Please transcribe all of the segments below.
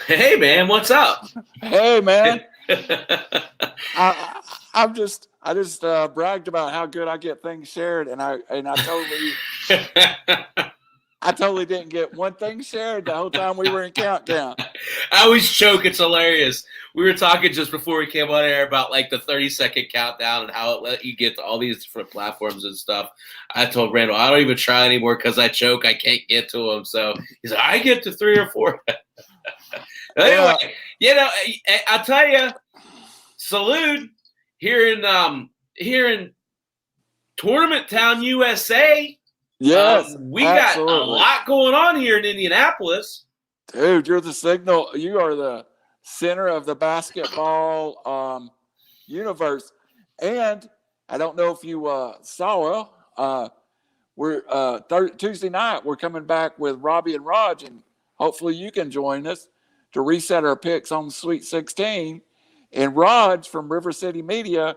Hey man, what's up? Hey, man. I I just bragged about how good I get things shared, and I totally didn't get one thing shared the whole time we were in countdown. I always joke, it's hilarious. We were talking just before we came on air about like the 30-second countdown and how it let you get to all these different platforms and stuff. I told Randall, I don't even try anymore because I joke I can't get to them. So he's like, I get to 3 or 4. Anyway, Yeah. I'll tell you, salute here in Tournament Town, USA. Yes, We got a absolutely. lot going on here in Indianapolis. Dude, you're the signal. You are the center of the basketball universe. And I don't know if you saw, we're Tuesday night, we're coming back with Robbie and Raj, and hopefully you can join us to reset our picks on Sweet 16. And Raj from River City Media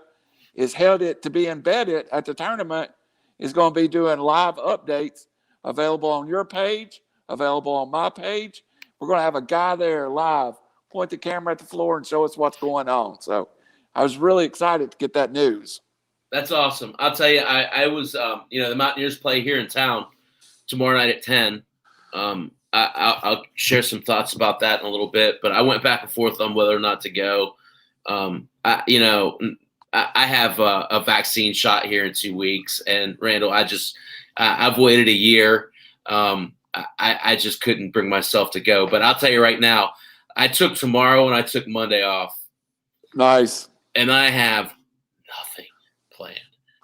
is held it to be embedded at the tournament, is going to be doing live updates available on your page, available on my page. We're going to have a guy there live, point the camera at the floor and show us what's going on. So I was really excited to get that news. That's awesome. I'll tell you, I was, the Mountaineers play here in town tomorrow night at 10. I'll share some thoughts about that in a little bit, but I went back and forth on whether or not to go. I have a vaccine shot here in 2 weeks, and Randall, I've waited a year. I just couldn't bring myself to go, but I'll tell you right now, I took tomorrow and I took Monday off. Nice. And I have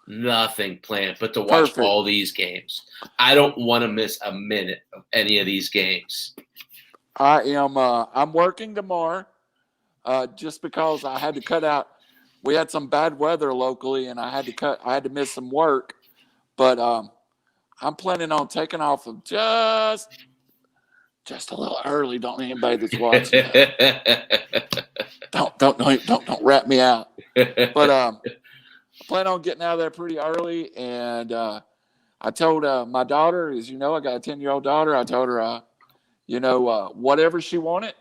nothing planned but to watch all these games. I don't want to miss a minute of any of these games. I'm working tomorrow just because I had to cut out. We had some bad weather locally, and I had to miss some work. But I'm planning on taking off of just a little early. Don't anybody that's watching don't rat me out. But I plan on getting out of there pretty early. And I told my daughter, as you know, I got a 10-year-old daughter. I told her, whatever she wanted,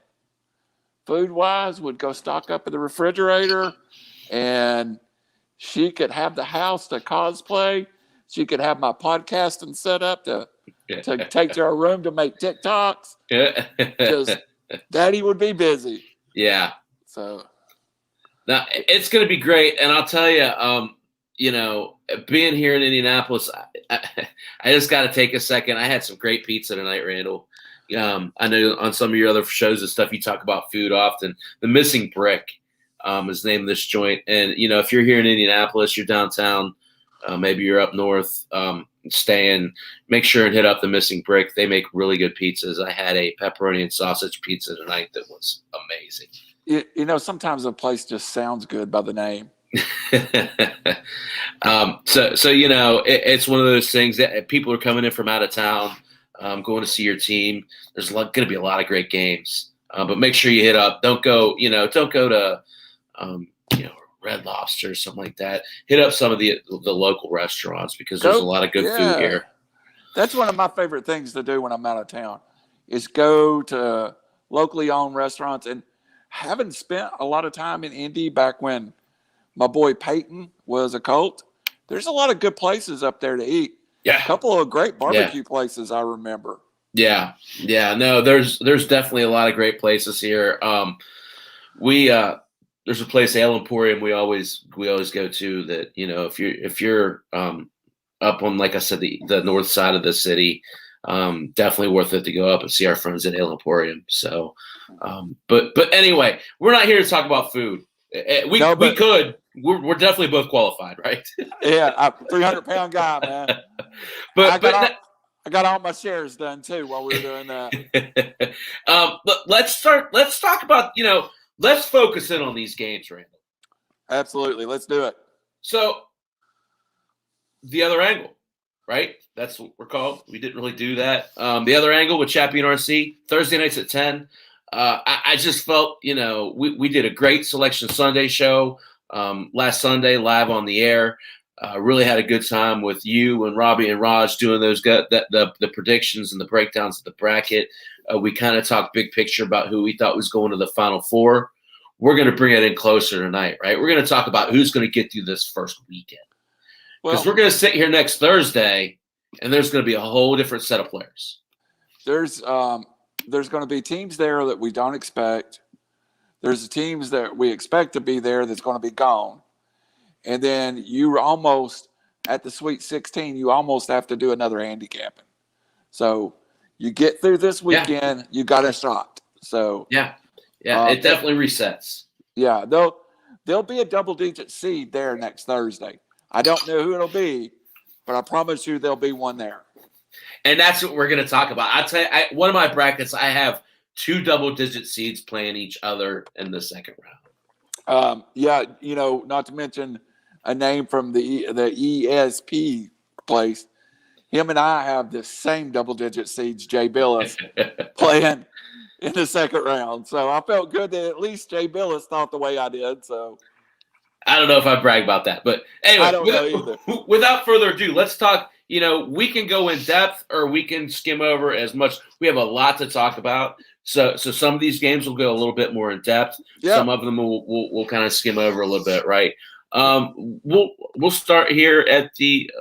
food-wise, would go stock up in the refrigerator, and she could have the house to cosplay. She could have my podcasting set up to take to her room to make TikToks. Because Daddy would be busy. Yeah. So now it's going to be great, and I'll tell you, being here in Indianapolis, I just got to take a second. I had some great pizza tonight, Randall. I know on some of your other shows and stuff, you talk about food often. The Missing Brick is the name of this joint, and if you're here in Indianapolis, you're downtown, maybe you're up north, make sure and hit up the Missing Brick. They make really good pizzas. I had a pepperoni and sausage pizza tonight that was amazing. Sometimes a place just sounds good by the name. It's one of those things that people are coming in from out of town, going to see your team. There's going to be a lot of great games, but make sure you hit up. Don't go to Red Lobster or something like that. Hit up some of the local restaurants because there's a lot of good food here. That's one of my favorite things to do when I'm out of town is go to locally owned restaurants. And having spent a lot of time in Indy back when my boy Peyton was a Colt, there's a lot of good places up there to eat. Yeah. A couple of great barbecue places I remember. Yeah. No, there's definitely a lot of great places here. There's a place, Ale Emporium, we always go to that. If you're up on, like I said, the north side of the city, definitely worth it to go up and see our friends at Ale Emporium. So, but anyway, we're not here to talk about food. We could. We're definitely both qualified, right? Yeah, I'm a 300-pound guy, man. But I got all my shares done too while we were doing that. Let's talk about, let's focus in on these games, Randall. Absolutely. Let's do it. So, the other angle, right? That's what we're called. We didn't really do that. The other angle with Chappy and RC, Thursday nights at 10. I just felt, we did a great Selection Sunday show last Sunday live on the air. Really had a good time with you and Robbie and Raj doing the predictions and the breakdowns of the bracket. We kind of talked big picture about who we thought was going to the Final Four. We're going to bring it in closer tonight, right? We're going to talk about who's going to get through this first weekend. Because we're going to sit here next Thursday, and there's going to be a whole different set of players. There's going to be teams there that we don't expect. There's teams that we expect to be there that's going to be gone. And then you almost, at the Sweet 16, you almost have to do another handicapping. So you get through this weekend, you got a shot. So yeah, it definitely resets. Yeah, there'll be a double-digit seed there next Thursday. I don't know who it'll be, but I promise you there'll be one there. And that's what we're going to talk about. I'll tell you, one of my brackets, I have 2 double-digit seeds playing each other in the second round. Not to mention a name from the ESP place. Him and I have the same double-digit seeds, Jay Billis, playing in the second round. So I felt good that at least Jay Billis thought the way I did. So I don't know if I brag about that, but anyway, I don't know either. Without further ado, let's talk. We can go in depth or we can skim over as much. We have a lot to talk about. So some of these games will go a little bit more in depth. Yep. Some of them we'll kind of skim over a little bit, right? We'll start here at the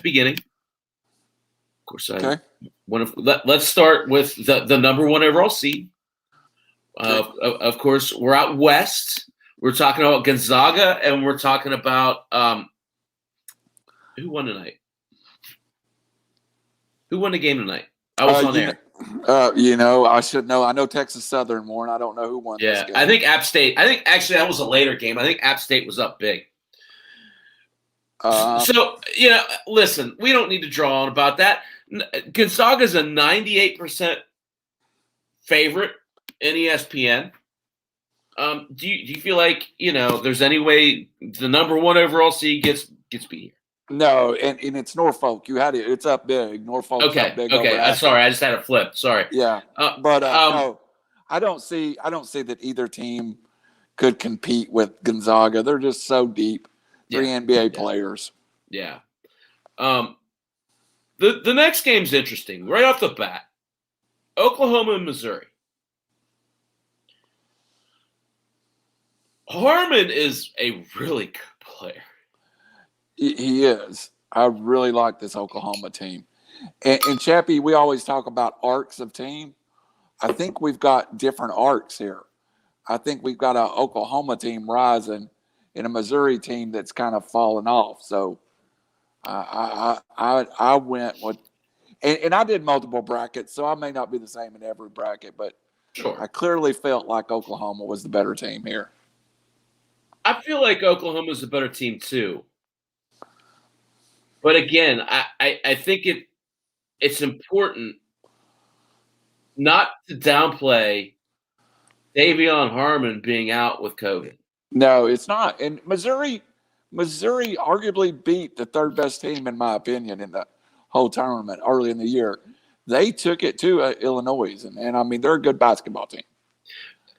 beginning. Of course, okay. Let's start with the number 1 overall seed. Of course, we're out west. We're talking about Gonzaga, and we're talking about who won tonight. Who won the game tonight? I was on there. I should know. I know Texas Southern won. I don't know who won this game. I think App State. I think actually that was a later game. I think App State was up big. Listen, we don't need to draw on about that. Gonzaga's a 98% favorite in ESPN. Do you feel like there's any way the number 1 overall seed gets beat here? No, and it's Norfolk. You had it. It's up big. Norfolk's up big. Okay. Sorry, I just had a flip. Sorry. Yeah, no, I don't see that either team could compete with Gonzaga. They're just so deep. 3 NBA players. Yeah. The next game's interesting. Right off the bat, Oklahoma and Missouri. Harmon is a really good player. He is. I really like this Oklahoma team. And Chappy, we always talk about arcs of team. I think we've got different arcs here. I think we've got an Oklahoma team rising and a Missouri team that's kind of fallen off. So I went with and I did multiple brackets, so I may not be the same in every bracket, but sure. I clearly felt like Oklahoma was the better team here. I feel like Oklahoma's a better team too. But again, I think it's important not to downplay Davion Harmon being out with COVID. No, it's not. And Missouri arguably beat the 3rd best team, in my opinion, in the whole tournament early in the year. They took it to Illinois, and I mean, they're a good basketball team.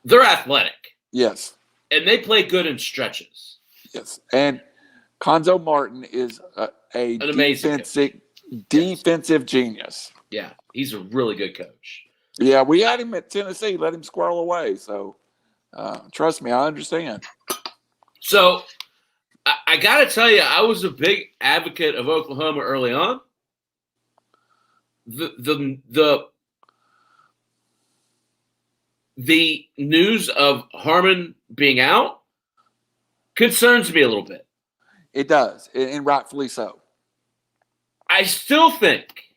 They're athletic. Yes. And they play good in stretches. Yes. And Konzo Martin is an defensive genius. Yeah, he's a really good coach. Yeah, we had him at Tennessee, let him squirrel away. So, trust me, I understand. So, I got to tell you, I was a big advocate of Oklahoma early on. The news of Harmon being out concerns me a little bit. It does, and rightfully so. I still think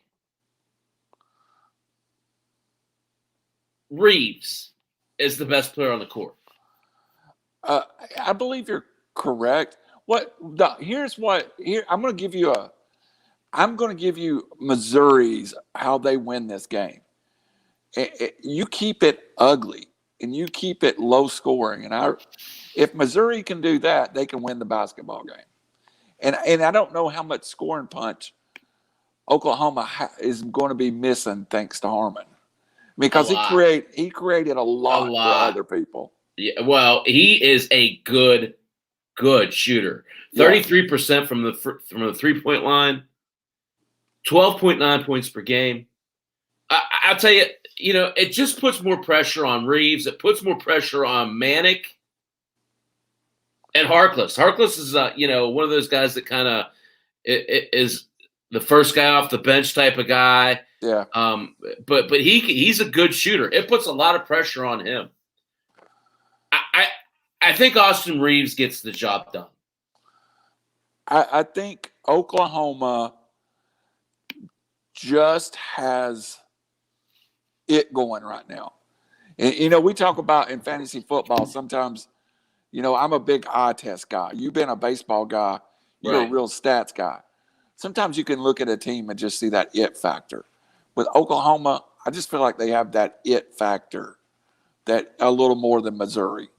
Reeves is the best player on the court. I believe you're correct. I'm going to give you Missouri's how they win this game. You keep it ugly and you keep it low scoring, and if Missouri can do that, they can win the basketball game. And I don't know how much scoring punch Oklahoma is going to be missing thanks to Harmon, because he created a lot for other people. Yeah, well, he is a good good shooter. Yeah. 33% from the 3-point line, 12.9 points per game. I'll tell you, it just puts more pressure on Reeves. It puts more pressure on Manick and Harkless. Harkless is, one of those guys that kind of is the first guy off the bench type of guy. Yeah. But he's a good shooter. It puts a lot of pressure on him. I think Austin Reeves gets the job done. I think Oklahoma just has it going right now. And, we talk about in fantasy football sometimes, I'm a big eye test guy. You've been a baseball guy. You're Right. a real stats guy. Sometimes you can look at a team and just see that it factor. With Oklahoma, I just feel like they have that it factor that a little more than Missouri.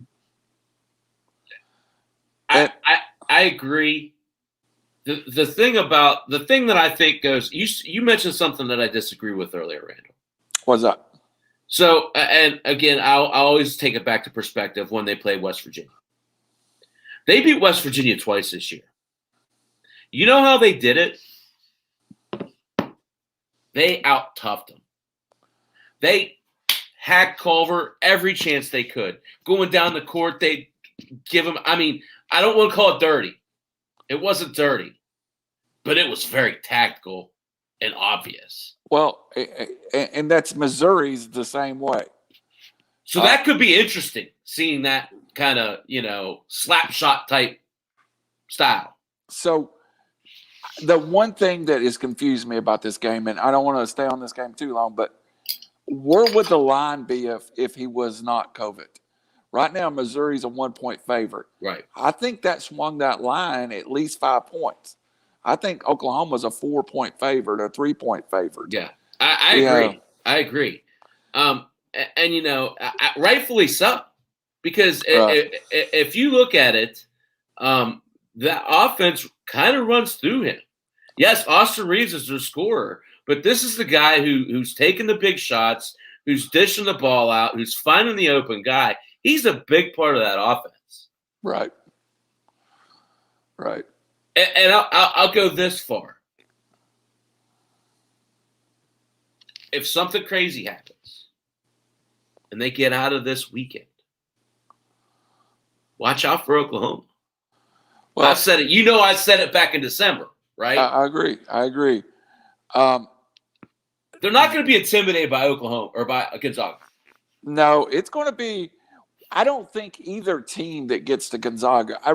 I agree. The thing that I think goes, you mentioned something that I disagree with earlier, Randall. What's that? So, and again, I'll always take it back to perspective when they played West Virginia. They beat West Virginia twice this year. You know how they did it? They out-toughed them. They hacked Culver every chance they could. Going down the court, they give him – I mean, I don't want to call it dirty. It wasn't dirty, but it was very tactical and obvious. Well, and that's Missouri's the same way. So that could be interesting, seeing that kind of, slap shot type style. So the one thing that has confused me about this game, and I don't want to stay on this game too long, but where would the line be if he was not COVID? Right now, Missouri's a 1-point favorite. Right. I think that swung that line at least 5 points. I think Oklahoma's a 4-point favorite, a 3-point favorite. Yeah, I agree. I agree. And rightfully so, because if you look at it, the offense kind of runs through him. Yes, Austin Reeves is their scorer, but this is the guy who's taking the big shots, who's dishing the ball out, who's finding the open guy. He's a big part of that offense. Right. Right. And I'll go this far. If something crazy happens and they get out of this weekend, watch out for Oklahoma. Well, I said it. I said it back in December, right? I agree. They're not going to be intimidated by Oklahoma or by Gonzaga. No, it's going to be – I don't think either team that gets to Gonzaga. I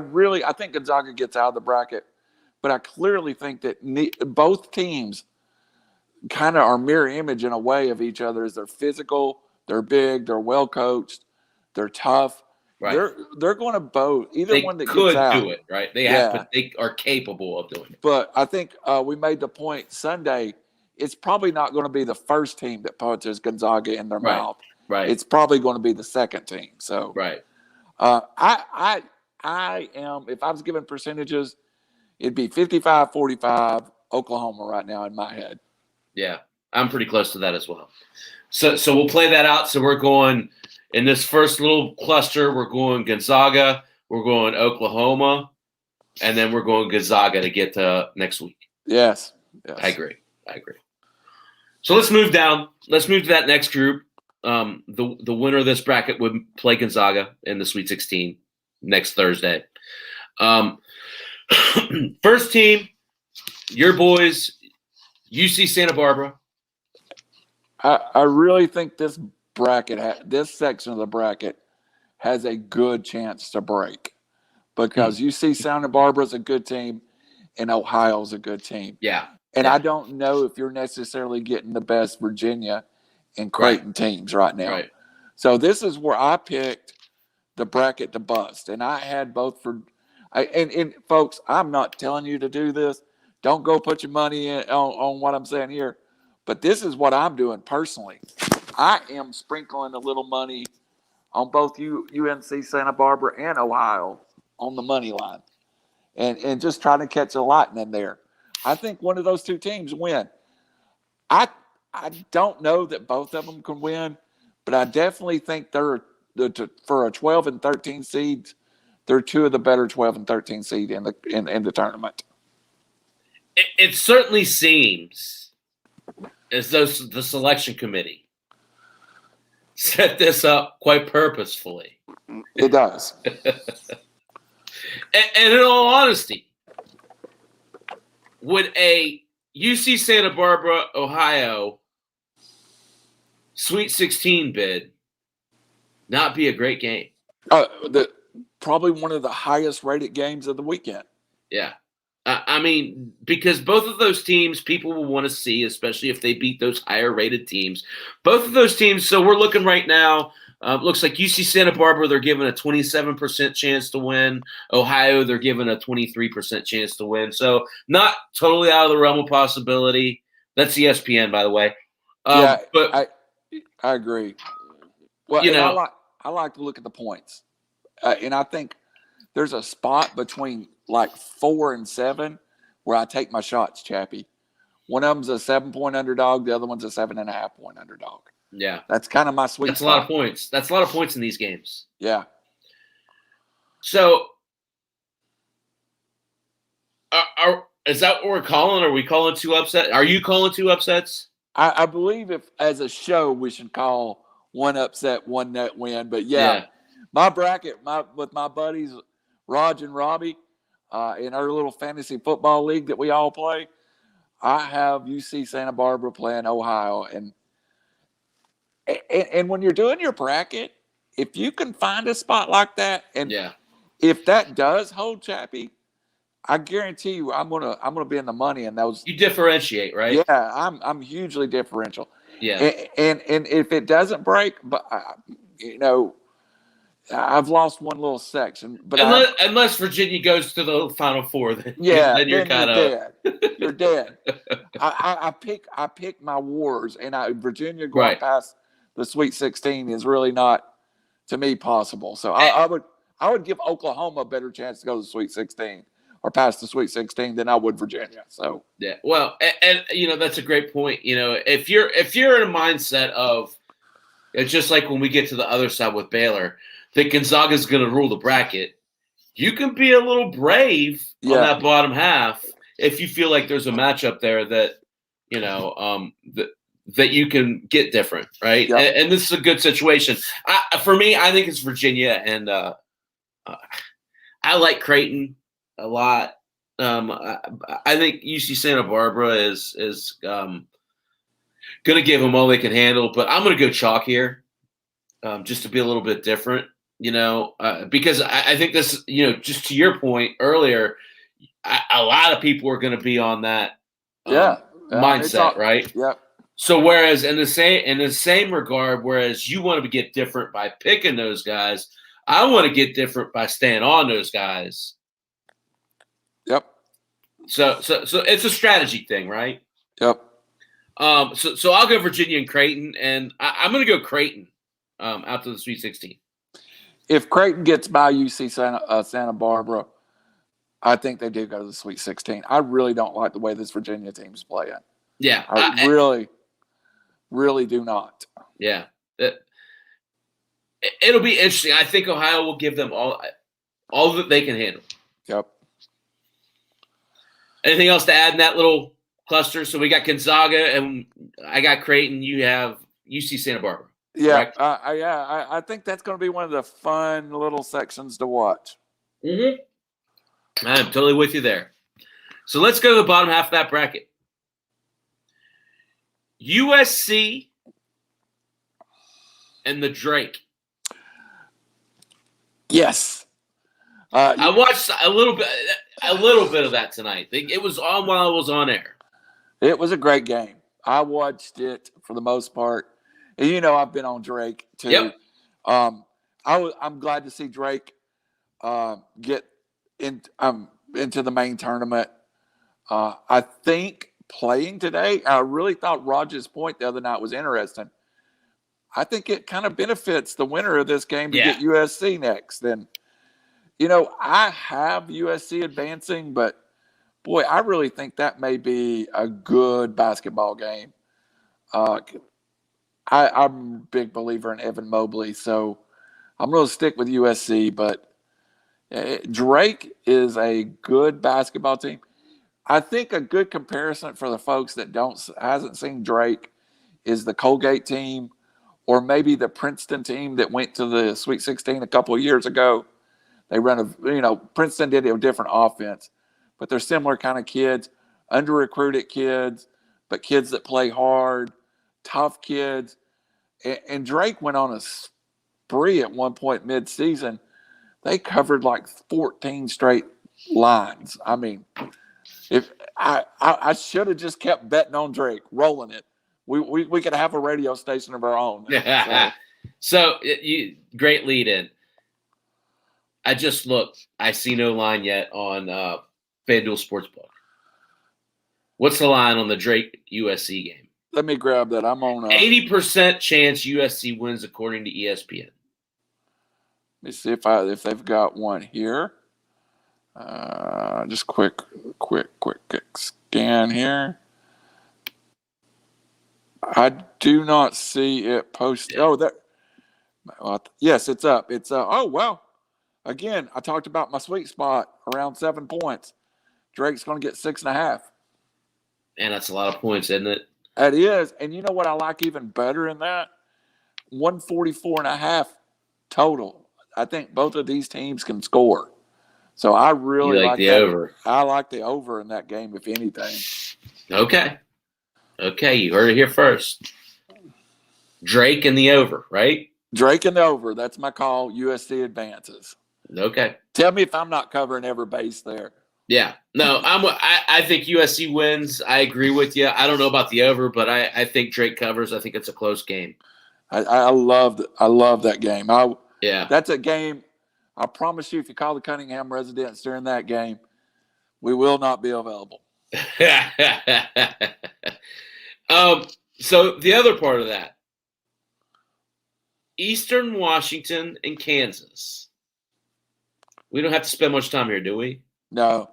think Gonzaga gets out of the bracket, but I clearly think that both teams kind of are mirror image in a way of each other. As they're physical, they're big, they're well coached, they're tough. Right. They're going to both. Either one that could gets out, do it, right? They are capable of doing it. But I think we made the point Sunday. It's probably not going to be the first team that punches Gonzaga in their mouth. Right. It's probably going to be the second team. So right. I am, if I was given percentages, it'd be 55-45 Oklahoma right now in my head. Yeah, I'm pretty close to that as well. So we'll play that out. So we're going in this first little cluster, we're going Gonzaga, we're going Oklahoma, and then we're going Gonzaga to get to next week. Yes. I agree. So let's move down. Let's move to that next group. The winner of this bracket would play Gonzaga in the Sweet 16 next Thursday. First team, your boys, UC Santa Barbara. I really think this bracket, this section of the bracket, has a good chance to break because UC Santa Barbara is a good team and Ohio's a good team. Yeah. And I don't know if you're necessarily getting the best Virginia and Creighton teams right now. Right. So this is where I picked the bracket to bust. And I had both for and folks, I'm not telling you to do this. Don't go put your money in on what I'm saying here. But this is what I'm doing personally. I am sprinkling a little money on both UNC Santa Barbara and Ohio on the money line. And just trying to catch a lightning there. I think one of those two teams win. I don't know that both of them can win, but I definitely think they're for a 12 and 13 seeds. they're two of the better 12 and 13 seed in the tournament. It certainly seems as though the selection committee set this up quite purposefully. It does. And in all honesty, would a UC Santa Barbara, Ohio Sweet 16 bid not be a great game? Probably one of the highest rated games of the weekend. Yeah. I mean, because both of those teams people will want to see, especially if they beat those higher rated teams. Both of those teams, so we're looking right now, looks like UC Santa Barbara, they're given a 27% chance to win. Ohio, they're given a 23% chance to win. So not totally out of the realm of possibility. That's ESPN, by the way. But I agree. Well, you know, I like to look at the points. And I think there's a spot between like 4 and 7 where I take my shots, Chappy. One of them's a 7-point underdog. The other one's a 7.5-point underdog. Yeah. That's kind of my sweet spot. That's a lot of points. That's a lot of points in these games. Yeah. So is that what we're calling? Are we calling 2 upsets? Are you calling 2 upsets? I believe if as a show we should call 1 upset, 1 net win. But yeah. My bracket, with my buddies Raj and Robbie, in our little fantasy football league that we all play, I have UC Santa Barbara playing Ohio, and when you're doing your bracket, if you can find a spot like that, and if that does hold, Chappy, I guarantee you, I'm gonna be in the money in those. You differentiate, right? Yeah, I'm hugely differential. Yeah, and if it doesn't break, but I've lost one little section, but unless Virginia goes to the Final Four, then then you're kind of dead. You're dead. I pick my wars, and Virginia going past the Sweet 16 is really not, to me, possible. So I would give Oklahoma a better chance to go to the Sweet 16 or past the Sweet 16 than I would Virginia. So yeah, well, and that's a great point. If you're in a mindset of it's just like when we get to the other side with Baylor, that Gonzaga's going to rule the bracket, you can be a little brave on that bottom half if you feel like there's a matchup there that, that you can get different, right? Yep. And this is a good situation. For me, I think it's Virginia, and I like Creighton a lot. I think UC Santa Barbara is going to give them all they can handle, but I'm going to go chalk here just to be a little bit different. Because I think this, just to your point earlier, a lot of people are going to be on that mindset, right? Yep. So whereas in the same regard, whereas you want to get different by picking those guys, I want to get different by staying on those guys. Yep. So it's a strategy thing, right? Yep. So I'll go Virginia and Creighton, and I'm going to go Creighton out to the Sweet 16. If Creighton gets by UC Santa Barbara, I think they do go to the Sweet 16. I really don't like the way this Virginia team's playing. Yeah. I really, really do not. Yeah. It'll be interesting. I think Ohio will give them all that they can handle. Yep. Anything else to add in that little cluster? So we got Gonzaga, and I got Creighton. You have UC Santa Barbara. Yeah, I think that's going to be one of the fun little sections to watch. Mm-hmm. I'm totally with you there. So let's go to the bottom half of that bracket. USC and the Drake. Yes. I watched a little bit of that tonight. It was on while I was on air. It was a great game. I watched it for the most part. And I've been on Drake too. Yep. I'm glad to see Drake get into the main tournament. I think playing today, I really thought Raj's point the other night was interesting. I think it kind of benefits the winner of this game to get USC next. And, I have USC advancing, but, boy, I really think that may be a good basketball game. I'm a big believer in Evan Mobley, so I'm going to stick with USC. But, Drake is a good basketball team. I think a good comparison for the folks that hasn't seen Drake is the Colgate team, or maybe the Princeton team that went to the Sweet 16 a couple of years ago. They Princeton did a different offense, but they're similar kind of kids, under-recruited kids, but kids that play hard, tough kids. And Drake went on a spree at one point mid-season. They covered like 14 straight lines. I mean, if I should have just kept betting on Drake, rolling it. We could have a radio station of our own. So great lead in. I just looked. I see no line yet on FanDuel Sportsbook. What's the line on the Drake USC game? Let me grab that. I'm on 80% chance USC wins according to ESPN. Let me see if they've got one here. Just quick scan here. I do not see it posted. Yeah. Oh, there. Yes, it's up. It's oh wow. Again, I talked about my sweet spot around 7 points. Drake's going to get 6.5. And that's a lot of points, isn't it? That is. And you know what I like even better in that? 144.5 total. I think both of these teams can score. So I really like the that. over. I like the over in that game, if anything. Okay, you heard it here first. Drake and the over, right? Drake and the over. That's my call. USC advances. Okay. Tell me if I'm not covering every base there. Yeah. No, I think USC wins. I agree with you. I don't know about the over, but I think Drake covers. I think it's a close game. I love that game. Yeah. That's a game. I promise you, if you call the Cunningham residents during that game, we will not be available. So the other part of that, Eastern Washington and Kansas. We don't have to spend much time here, do we? No,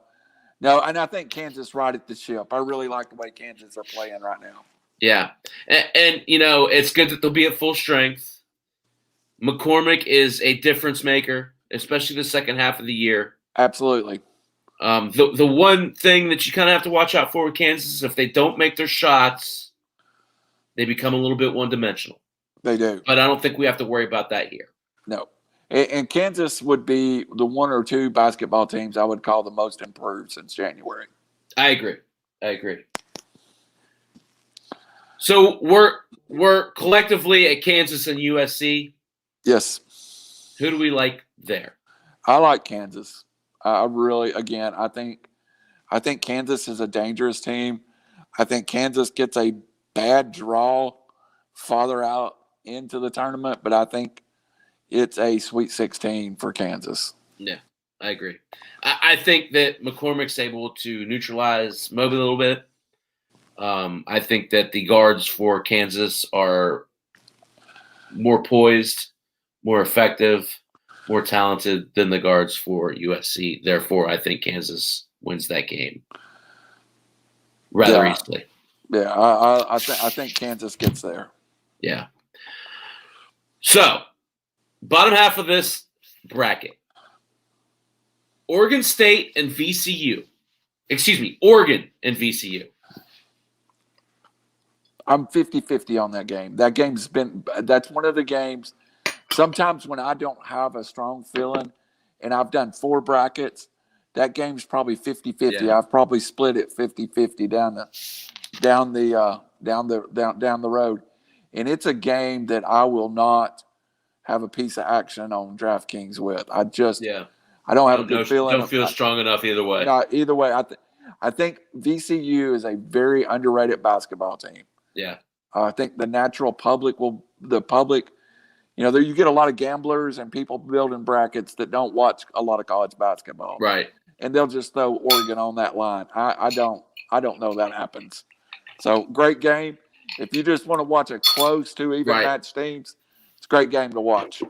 and I think Kansas righted the ship. I really like the way Kansas are playing right now. Yeah, and it's good that they'll be at full strength. McCormick is a difference maker, especially the second half of the year. Absolutely. The one thing that you kind of have to watch out for with Kansas is if they don't make their shots, they become a little bit one-dimensional. They do. But I don't think we have to worry about that here. No. And Kansas would be the one or two basketball teams I would call the most improved since January. I agree. So we're collectively at Kansas and USC. Yes. Who do we like there? I like Kansas. I really, again, I think Kansas is a dangerous team. I think Kansas gets a bad draw farther out into the tournament, but I think it's a Sweet 16 for Kansas. Yeah, I agree. I think that McCormick's able to neutralize Moby a little bit. I think that the guards for Kansas are more poised, more effective, more talented than the guards for USC. Therefore, I think Kansas wins that game rather easily. Yeah, I think Kansas gets there. Yeah. So, bottom half of this bracket. Oregon State and VCU. Excuse me, Oregon and VCU. I'm 50-50 on that game. That's one of the games. Sometimes when I don't have a strong feeling and I've done 4 brackets, that game's probably 50-50. Yeah. I've probably split it 50-50 down the road. And it's a game that I will not have a piece of action on DraftKings with. I don't have a good feeling. Don't feel strong enough either way. No, either way, I think VCU is a very underrated basketball team. Yeah. I think the public, you get a lot of gamblers and people building brackets that don't watch a lot of college basketball. Right. And they'll just throw Oregon on that line. I don't know that happens. So great game. If you just want to watch a close 2 even match teams, it's a great game to watch.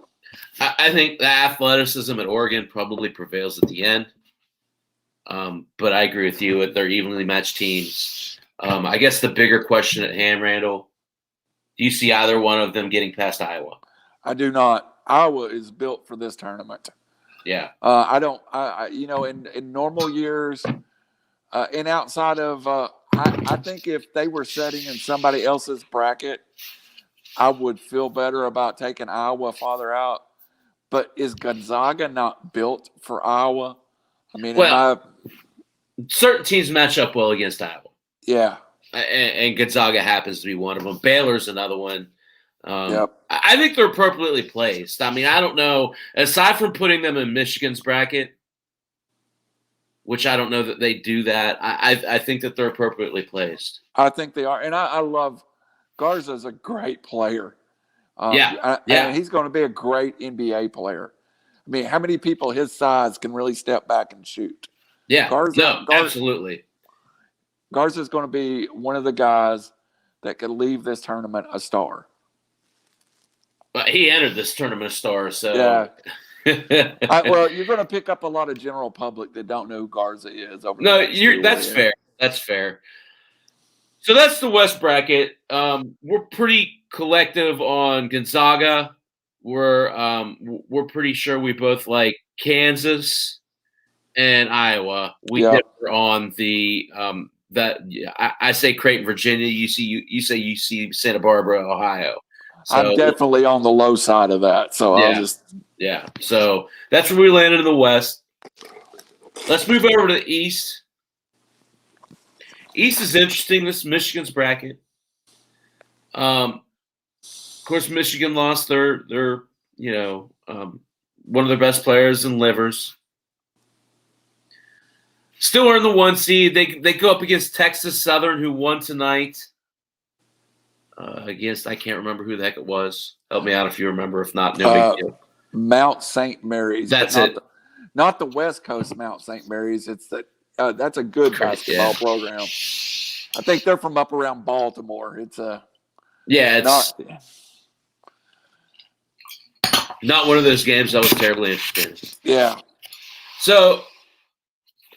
I think the athleticism at Oregon probably prevails at the end. But I agree with you. They're evenly matched teams. I guess the bigger question at hand, Randall, do you see either one of them getting past Iowa? I do not. Iowa is built for this tournament. Yeah. I don't. In normal years, and outside of, I think if they were sitting in somebody else's bracket, I would feel better about taking Iowa farther out. But is Gonzaga not built for Iowa? I mean, Well, certain teams match up well against Iowa. Yeah. And Gonzaga happens to be one of them. Baylor's another one. Yep. I think they're appropriately placed. I mean, I don't know. Aside from putting them in Michigan's bracket, which I don't know that they do that, I think that they're appropriately placed. I think they are. And I love Garza's a great player. Yeah. And he's going to be a great NBA player. I mean, how many people his size can really step back and shoot? Yeah. Absolutely. Garza's going to be one of the guys that could leave this tournament a star. But he entered this tournament a star, so yeah. Well, you're going to pick up a lot of general public that don't know who Garza is. That's fair. That's fair. So that's the West bracket. We're pretty collective on Gonzaga. We're pretty sure we both like Kansas and Iowa. We differ on the I say Creighton, Virginia. You say UC Santa Barbara, Ohio. So, I'm definitely on the low side of that. So I'll just So that's where we landed in the West. Let's move over to the East. East is interesting. This is Michigan's bracket. Of course, Michigan lost their one of their best players in Livers. Still earn the 1 seed. They go up against Texas Southern, who won tonight. Against, I can't remember who the heck it was. Help me out if you remember. If not, no big deal. Mount St. Mary's. That's it. Not the West Coast Mount St. Mary's. It's that's a good basketball program. I think they're from up around Baltimore. It's not one of those games I was terribly interested in. Yeah. So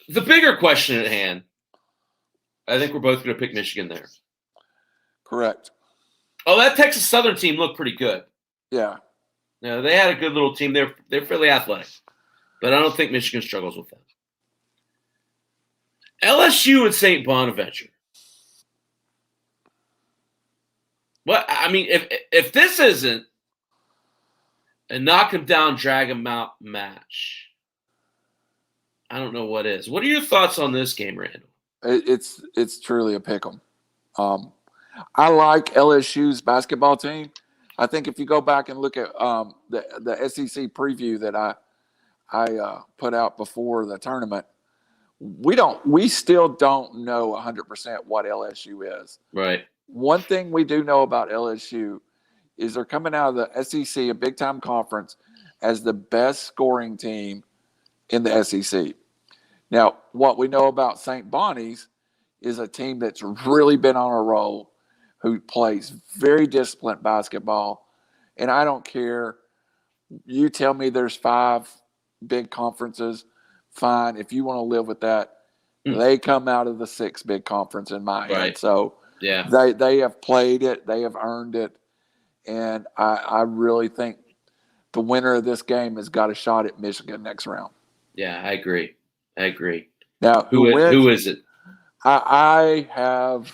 the bigger question at hand, I think we're both going to pick Michigan there. Correct. Oh, that Texas Southern team looked pretty good. Yeah. They had a good little team. They're fairly athletic, but I don't think Michigan struggles with them. LSU and St. Bonaventure. What I mean, if this isn't a knock 'em down, drag 'em out match, I don't know what is. What are your thoughts on this game, Randall? It's truly a pick 'em. I like LSU's basketball team. I think if you go back and look at the SEC preview that I put out before the tournament, we still don't know 100% what LSU is. Right. One thing we do know about LSU is they're coming out of the SEC, a big time conference, as the best scoring team in the SEC. Now, what we know about St. Bonnie's is a team that's really been on a roll, who plays very disciplined basketball. And I don't care. You tell me there's 5 big conferences, fine. If you want to live with that, they come out of the 6th big conference in my head. So they have played it. They have earned it. And I really think the winner of this game has got a shot at Michigan next round. Yeah, I agree. Now, who is it? I have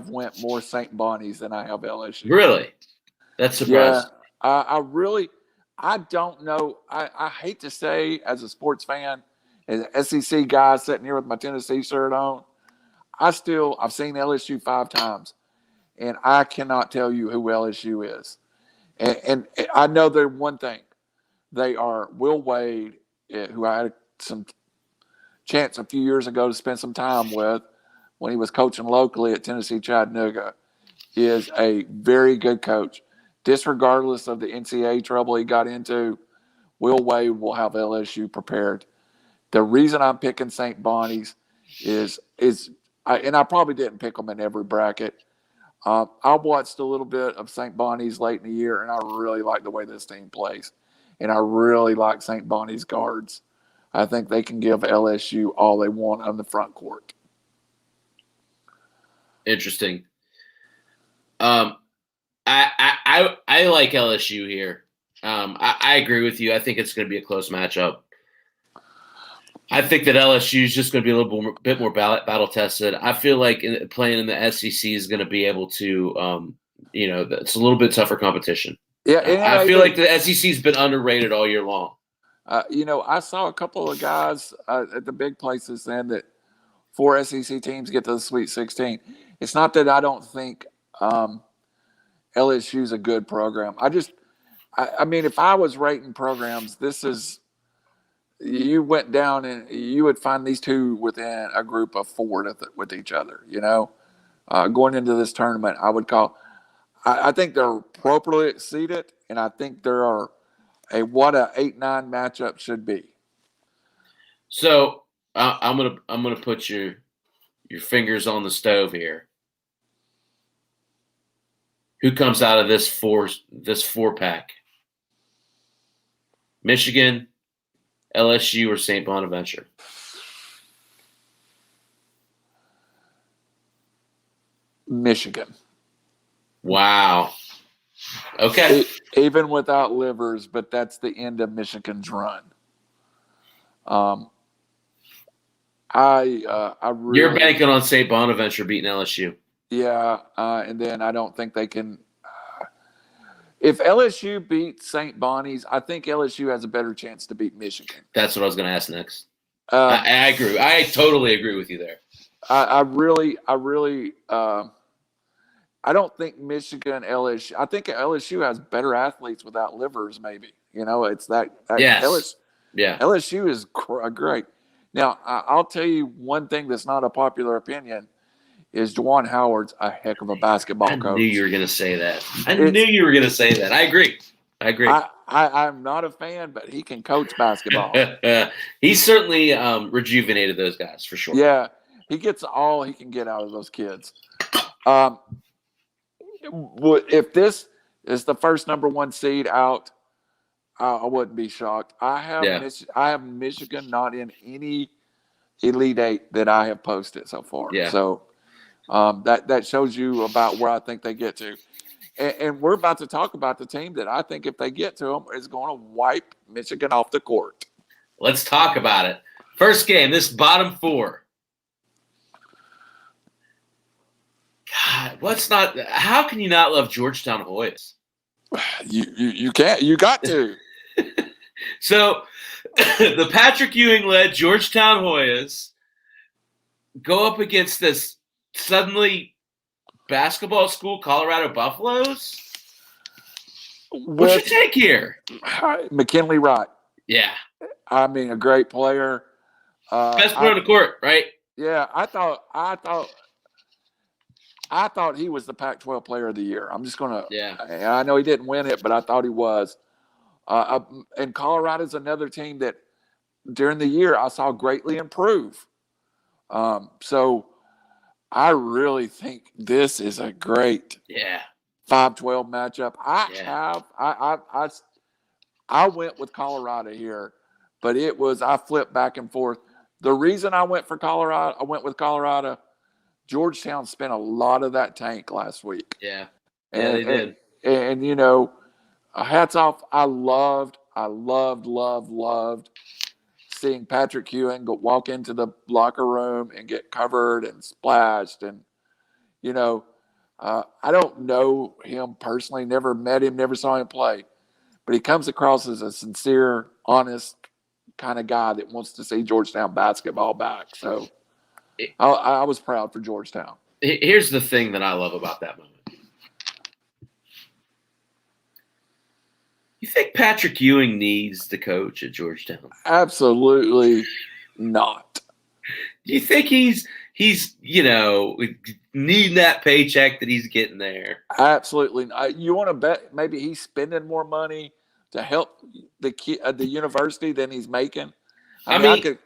went more St. Bonnie's than I have LSU. Really? That's surprising. Yeah, I don't know. I hate to say, as a sports fan, as an SEC guy sitting here with my Tennessee shirt on, I've seen LSU 5 times, and I cannot tell you who LSU is. And I know they're one thing. They are Will Wade, who I had some chance a few years ago to spend some time with when he was coaching locally at Tennessee Chattanooga, is a very good coach. Disregardless of the NCAA trouble he got into, Will Wade will have LSU prepared. The reason I'm picking St. Bonnie's is I probably didn't pick them in every bracket. I watched a little bit of St. Bonnie's late in the year, and I really like the way this team plays. And I really like St. Bonnie's guards. I think they can give LSU all they want on the front court. Interesting. I like LSU here. I agree with you. I think it's going to be a close matchup. I think that LSU is just going to be a little bit more battle tested. I feel like playing in the SEC is going to be able to, it's a little bit tougher competition. Yeah, I feel like the SEC's been underrated all year long. I saw a couple of guys at the big places saying that 4 SEC teams get to the Sweet 16. It's not that I don't think LSU's a good program. I mean, if I was rating programs, you went down and you would find these two within a group of 4 with each other. Going into this tournament, I think they're appropriately seeded, and I think there are what a 8-9 matchup should be. So I'm gonna put your fingers on the stove here. Who comes out of this 4-pack? Michigan, LSU, or St. Bonaventure? Michigan. Wow. Okay. Even without Livers, but that's the end of Michigan's run. You're banking on St. Bonaventure beating LSU. Yeah, and then I don't think they can. If LSU beats St. Bonnie's, I think LSU has a better chance to beat Michigan. That's what I was going to ask next. I agree. I totally agree with you there. I don't think Michigan, LSU. I think LSU has better athletes without Livers. Maybe it's that. Yes. LSU is great. Now I'll tell you one thing that's not a popular opinion is Juwan Howard's a heck of a basketball coach. I knew you were going to say that. I agree. I'm not a fan, but he can coach basketball. He certainly rejuvenated those guys for sure. Yeah, he gets all he can get out of those kids. If this is the first number 1 seed out, I wouldn't be shocked. I have Michigan not in any Elite 8 that I have posted so far. Yeah. So that shows you about where I think they get to. And we're about to talk about the team that I think if they get to them is going to wipe Michigan off the court. Let's talk about it. First game, this bottom 4. God, how can you not love Georgetown Hoyas? You can't. You got to. So the Patrick Ewing-led Georgetown Hoyas go up against this suddenly basketball school Colorado Buffaloes. What's your take here? McKinley Wright. Yeah. I mean, a great player. Best player on the court, right? Yeah, I thought he was the Pac-12 Player of the Year. I'm just gonna. Yeah. I know he didn't win it, but I thought he was. And Colorado's another team that during the year I saw greatly improve. So I really think this is a great 5-12 matchup. I went with Colorado here, but I flipped back and forth. The reason I went with Colorado. Georgetown spent a lot of that tank last week. Yeah, they did. And hats off. I loved seeing Patrick Ewing walk into the locker room and get covered and splashed. And, I don't know him personally, never met him, never saw him play. But he comes across as a sincere, honest kind of guy that wants to see Georgetown basketball back. So I was proud for Georgetown. Here's the thing that I love about that moment. You think Patrick Ewing needs to coach at Georgetown? Absolutely not. Do you think he's needing that paycheck that he's getting there? Absolutely. You want to bet maybe he's spending more money to help the university than he's making? I mean,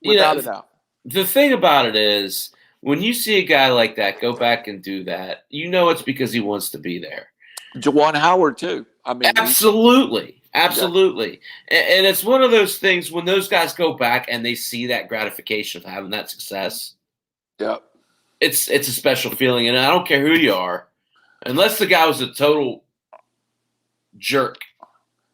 without a doubt. The thing about it is, when you see a guy like that go back and do that, it's because he wants to be there. Juwan Howard too. I mean, absolutely. And it's one of those things when those guys go back and they see that gratification of having that success. Yeah, it's a special feeling, and I don't care who you are, unless the guy was a total jerk.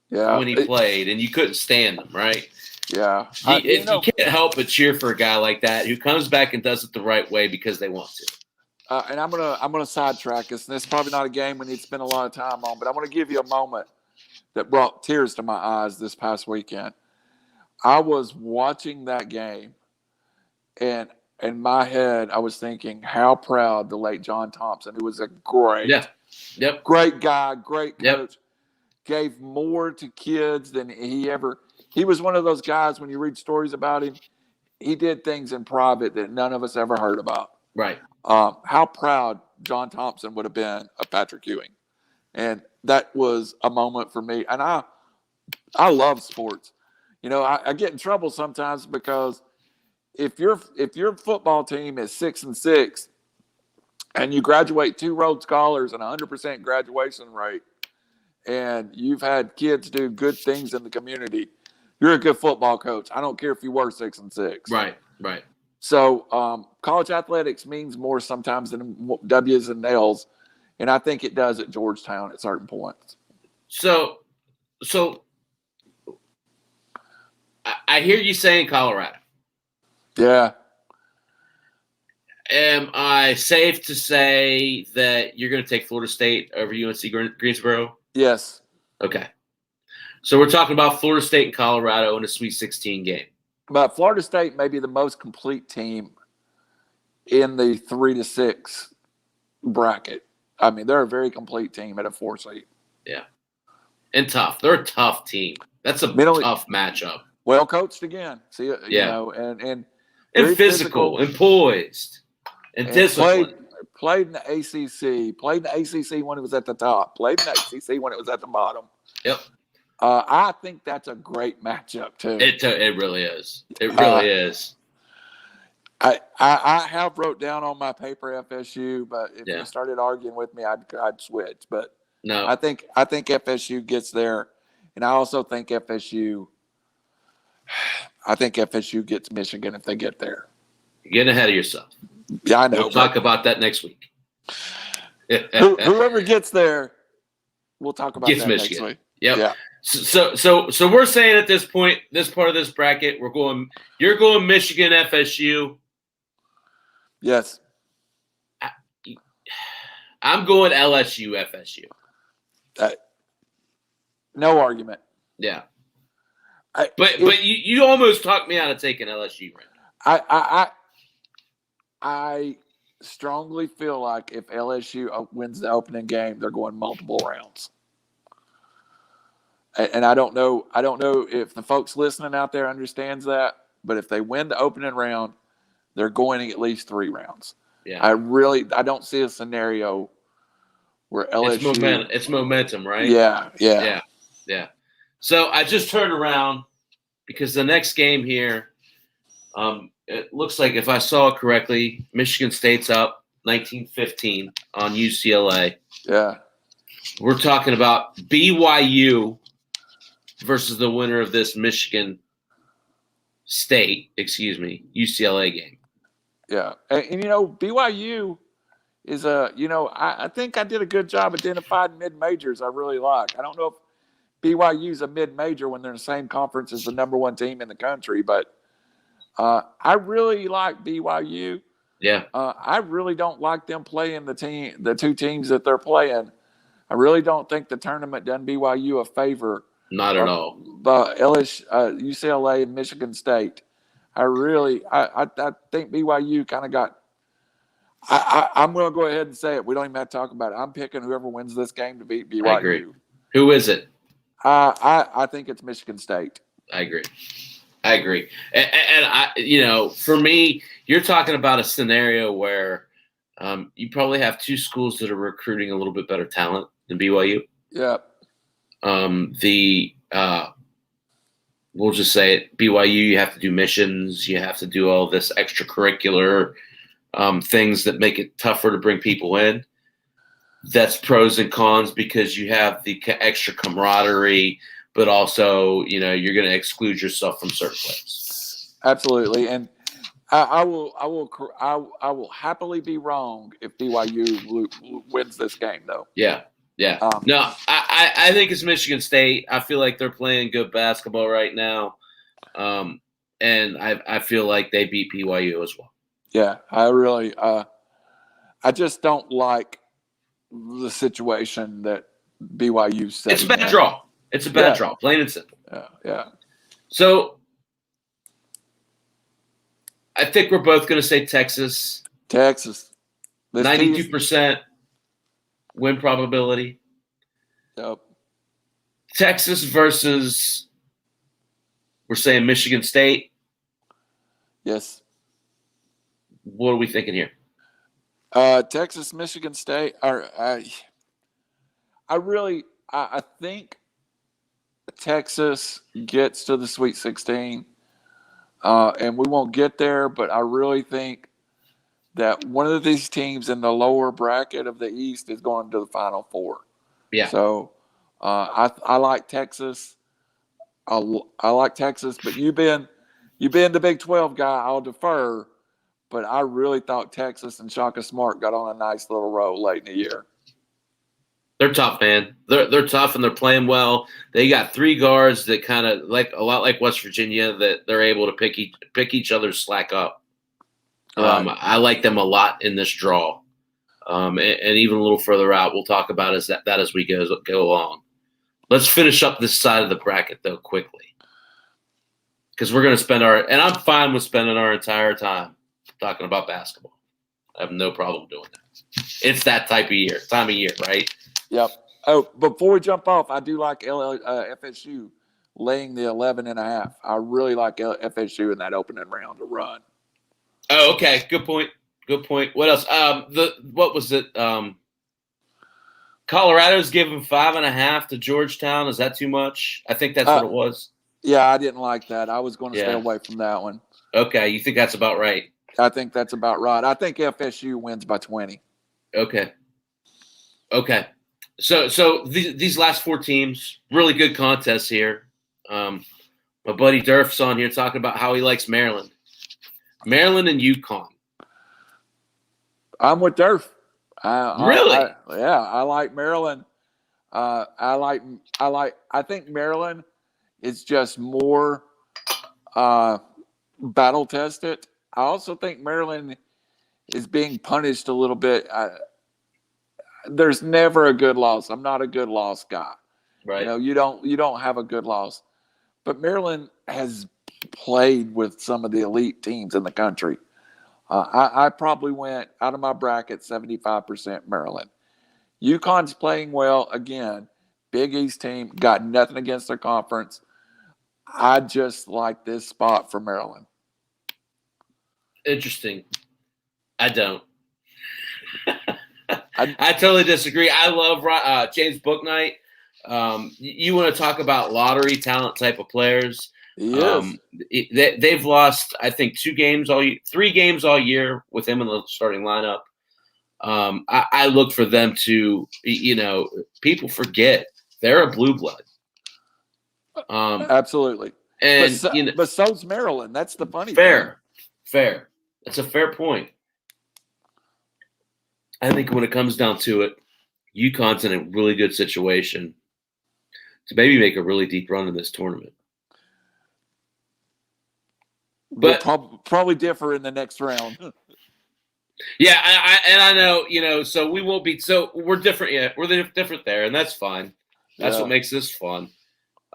Yeah. when he played, and you couldn't stand him, right? Yeah. You can't help but cheer for a guy like that who comes back and does it the right way because they want to. And I'm gonna sidetrack us, and this is probably not a game we need to spend a lot of time on, but I'm gonna give you a moment that brought tears to my eyes this past weekend. I was watching that game, and in my head, I was thinking how proud the late John Thompson, who was a great guy, great coach, gave more to kids than he ever. He was one of those guys, when you read stories about him, he did things in private that none of us ever heard about. Right. How proud John Thompson would have been of Patrick Ewing. And that was a moment for me. And I love sports. You know, I get in trouble sometimes because if your football team is 6-6 and you graduate 2 Rhodes Scholars and 100% graduation rate, and you've had kids do good things in the community, you're a good football coach. I don't care if you were 6-6. Right. So college athletics means more sometimes than W's and L's, and I think it does at Georgetown at certain points. So I hear you saying Colorado. Yeah. Am I safe to say that you're going to take Florida State over UNC Greensboro? Yes. Okay. So we're talking about Florida State and Colorado in a Sweet 16 game. But Florida State may be the most complete team in the 3-6 bracket. I mean, they're a very complete team at a 4 seed. Yeah. And tough. They're a tough team. That's a tough matchup. Well coached again. See, you know, and physical and poised and disciplined. Played in the ACC. Played in the ACC when it was at the top. Played in the ACC when it was at the bottom. Yep. I think that's a great matchup too. It really is. It really is. I have wrote down on my paper FSU, but if you started arguing with me, I'd switch. But no, I think FSU gets there, and I also think FSU. I think FSU gets Michigan if they get there. You're getting ahead of yourself. Yeah, I know. We'll talk about that next week. Whoever gets there, we'll talk about that Michigan. next week. Yep. Yeah. So we're saying at this point, this part of this bracket, you're going Michigan FSU. Yes. I'm going LSU FSU. No argument. Yeah. But you almost talked me out of taking LSU. Right? I strongly feel like if LSU wins the opening game, they're going multiple rounds. And I don't know if the folks listening out there understands that, but if they win the opening round, they're going at least 3 rounds. Yeah. I don't see a scenario where LSU. It's momentum, right? Yeah. So I just turned around because the next game here, it looks like, if I saw it correctly, Michigan State's up 19-15 on UCLA. Yeah. We're talking about BYU versus the winner of this Michigan State, UCLA game. Yeah. And BYU is I think I did a good job identifying mid-majors I really like. I don't know if BYU's a mid-major when they're in the same conference as the number 1 team in the country, but I really like BYU. Yeah. I really don't like them playing the 2 teams that they're playing. I really don't think the tournament done BYU a favor. Not at all. But UCLA and Michigan State. I think BYU kind of got. I'm going to go ahead and say it. We don't even have to talk about it. I'm picking whoever wins this game to beat BYU. I agree. Who is it? I think it's Michigan State. I agree. And I, for me, you're talking about a scenario where you probably have 2 schools that are recruiting a little bit better talent than BYU. Yeah. We'll just say it, BYU, you have to do missions, you have to do all this extracurricular things that make it tougher to bring people in. That's pros and cons because you have the extra camaraderie, but also, you're going to exclude yourself from certain players. Absolutely. And I will happily be wrong if BYU wins this game, though. Yeah. Yeah. No, I think it's Michigan State. I feel like they're playing good basketball right now. And I feel like they beat BYU as well. Yeah, I really I just don't like the situation that BYU's setting. It's a bad draw. It's a bad draw, plain and simple. Yeah. So I think we're both going to say Texas. 92% win probability. Yep. Texas versus, we're saying Michigan State. Yes. What are we thinking here? Texas, Michigan State. I think Texas gets to the Sweet 16, and we won't get there. But I really think that one of these teams in the lower bracket of the East is going to the Final Four. Yeah. So I like Texas. I like Texas, but you being the Big 12 guy, I'll defer. But I really thought Texas and Shaka Smart got on a nice little roll late in the year. They're tough, man. They're tough and they're playing well. They got three guards that kind of like a lot like West Virginia that they're able to pick each other's slack up. Right. I like them a lot in this draw, and even a little further out. We'll talk about that as we go along. Let's finish up this side of the bracket though quickly, because we're going to spend and I'm fine with spending our entire time talking about basketball. I have no problem doing that. It's that time of year, right? Yep. Oh, before we jump off, I do like FSU laying the 11.5. I really like FSU in that opening round to run. Oh, okay. Good point. What else? What was it? Colorado's giving 5.5 to Georgetown. Is that too much? I think that's what it was. Yeah, I didn't like that. I was going to stay away from that one. Okay, you think that's about right? I think that's about right. I think FSU wins by 20. Okay. So these last four teams, really good contests here. My buddy Durf's on here talking about how he likes Maryland and UConn. I'm with Durf. Really? I like Maryland. I think Maryland is just more battle tested. I also think Maryland is being punished a little bit. There's never a good loss. I'm not a good loss guy. Right. You don't have a good loss. But Maryland has played with some of the elite teams in the country. I probably went out of my bracket 75% Maryland. UConn's playing well again. Big East team, got nothing against their conference. I just like this spot for Maryland. Interesting. I don't. I totally disagree. I love James Bouknight. You want to talk about lottery talent type of players? Yes. They've lost, I think, 3 games all year with him in the starting lineup. I look for them to, people forget they're a blue blood. Absolutely. And but so's Maryland. That's the funny thing. Fair. That's a fair point. I think when it comes down to it, UConn's in a really good situation to maybe make a really deep run in this tournament. But we'll probably differ in the next round. Yeah, I know, so we won't be – so we're different. Yeah, we're different there, and that's fine. That's what makes this fun.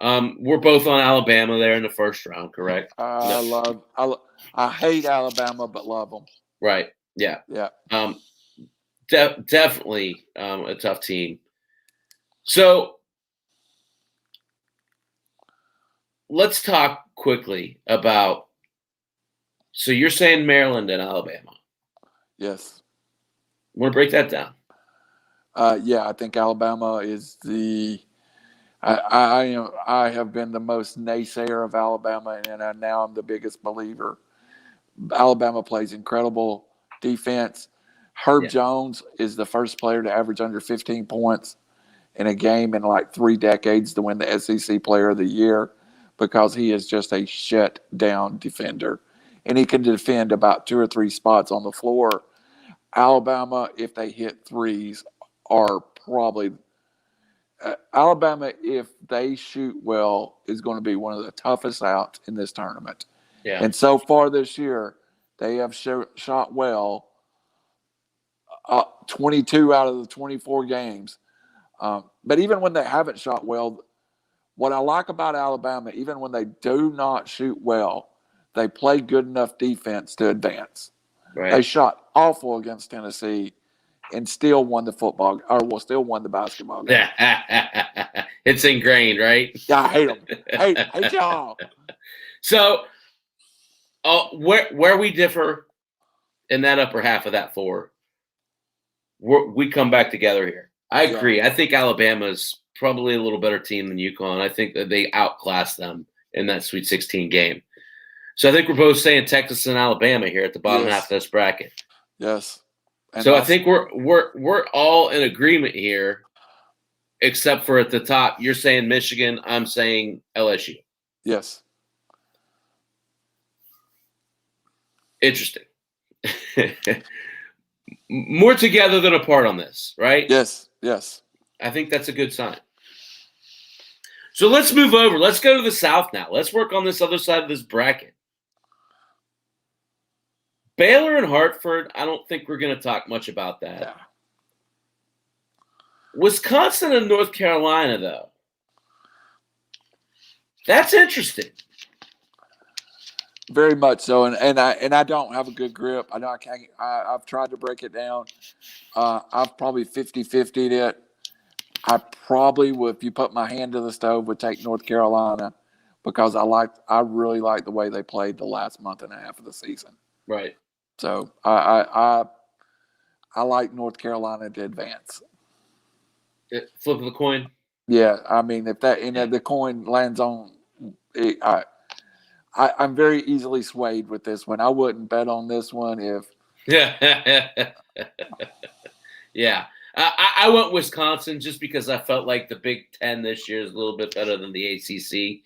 We're both on Alabama there in the first round, correct? I hate Alabama, but love them. Right. Yeah. Yeah. Definitely a tough team. So let's talk quickly about. So you're saying Maryland and Alabama? Yes. Want to break that down? Yeah, I think Alabama is the. I have been the most naysayer of Alabama, and now I'm the biggest believer. Alabama plays incredible defense. Herb Jones is the first player to average under 15 points in a game in like 3 decades to win the SEC Player of the Year because he is just a shut-down defender. And he can defend about 2 or 3 spots on the floor. Alabama, if they hit threes, are probably Alabama, if they shoot well, is going to be one of the toughest out in this tournament. Yeah. And so far this year, they have shot well 22 out of the 24 games. But even when they haven't shot well, what I like about Alabama, even when they do not shoot well, they play good enough defense to advance. Right. They shot awful against Tennessee and still won the still won the basketball game. It's ingrained, right? Yeah, I hate them. Hate y'all. So, where we differ in that upper half of that four, we come back together here. I agree. Yeah. I think Alabama's probably a little better team than UConn. I think that they outclassed them in that Sweet 16 game. So I think we're both saying Texas and Alabama here at the bottom half of this bracket. Yes. And so I think we're all in agreement here, except for at the top. You're saying Michigan. I'm saying LSU. Yes. Interesting. More together than apart on this, right? Yes. Yes. I think that's a good sign. So let's move over. Let's go to the South now. Let's work on this other side of this bracket. Baylor and Hartford, I don't think we're going to talk much about that. Yeah. Wisconsin and North Carolina, though. That's interesting. Very much so, and I don't have a good grip. I've tried to break it down. I've probably 50-50'd it. I probably would, if you put my hand to the stove, would take North Carolina because I really like the way they played the last month and a half of the season. Right. So I like North Carolina to advance. Flip of the coin. Yeah, I mean if the coin lands on it, I'm very easily swayed with this one. I wouldn't bet on this one if. Yeah. I went Wisconsin just because I felt like the Big Ten this year is a little bit better than the ACC.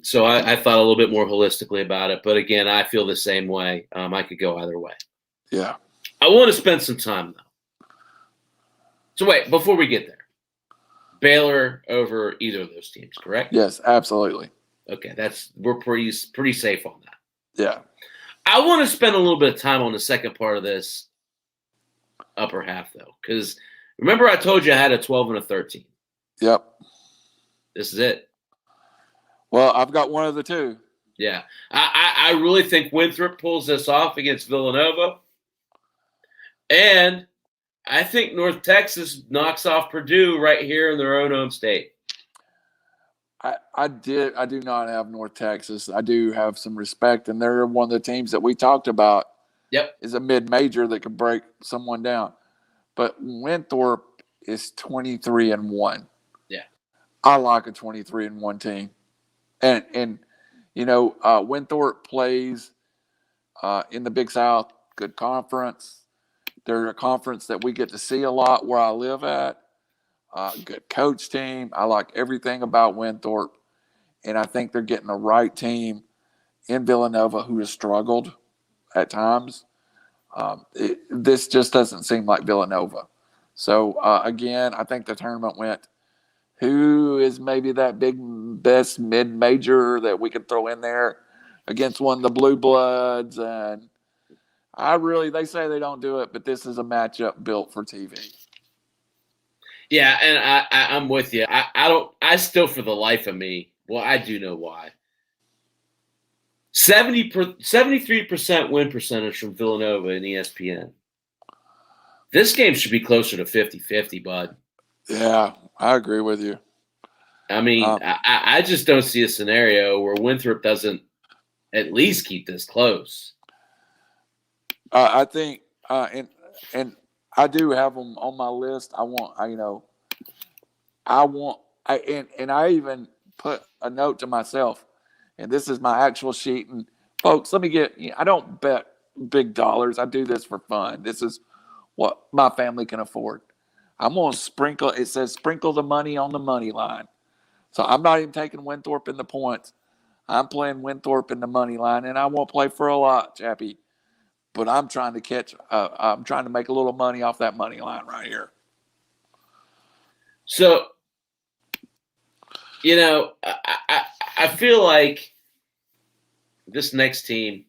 So I thought a little bit more holistically about it. But again, I feel the same way. I could go either way. Yeah. I want to spend some time, though. So wait, before we get there, Baylor over either of those teams, correct? Yes, absolutely. Okay, we're pretty safe on that. Yeah. I want to spend a little bit of time on the second part of this upper half, though, because remember I told you I had a 12 and a 13. Yep. This is it. Well, I've got one of the two. Yeah. I really think Winthrop pulls this off against Villanova. And I think North Texas knocks off Purdue right here in their own home state. I do not have North Texas. I do have some respect, and they're one of the teams that we talked about. Yep. Is a mid-major that could break someone down. But Winthrop is 23-1. Yeah. I like a 23-1 team. And Winthrop plays in the Big South, good conference. They're a conference that we get to see a lot where I live at. Good coach team. I like everything about Winthrop. And I think they're getting the right team in Villanova who has struggled at times. This just doesn't seem like Villanova. So, again, I think the tournament went, who is maybe that best mid-major that we could throw in there against one of the Blue Bloods? And they say they don't do it, but this is a matchup built for TV. Yeah, and I'm with you. I still, for the life of me, well, I do know why. 73% win percentage from Villanova in ESPN. This game should be closer to 50-50, bud. Yeah, I agree with you. I mean, I just don't see a scenario where Winthrop doesn't at least keep this close. I think, and I do have them on my list. I even put a note to myself, and this is my actual sheet. And folks, I don't bet big dollars. I do this for fun. This is what my family can afford. I'm going to sprinkle. It says sprinkle the money on the money line. So I'm not even taking Winthrop in the points. I'm playing Winthrop in the money line, and I won't play for a lot, Chappy. But I'm trying to I'm trying to make a little money off that money line right here. So, I feel like this next team,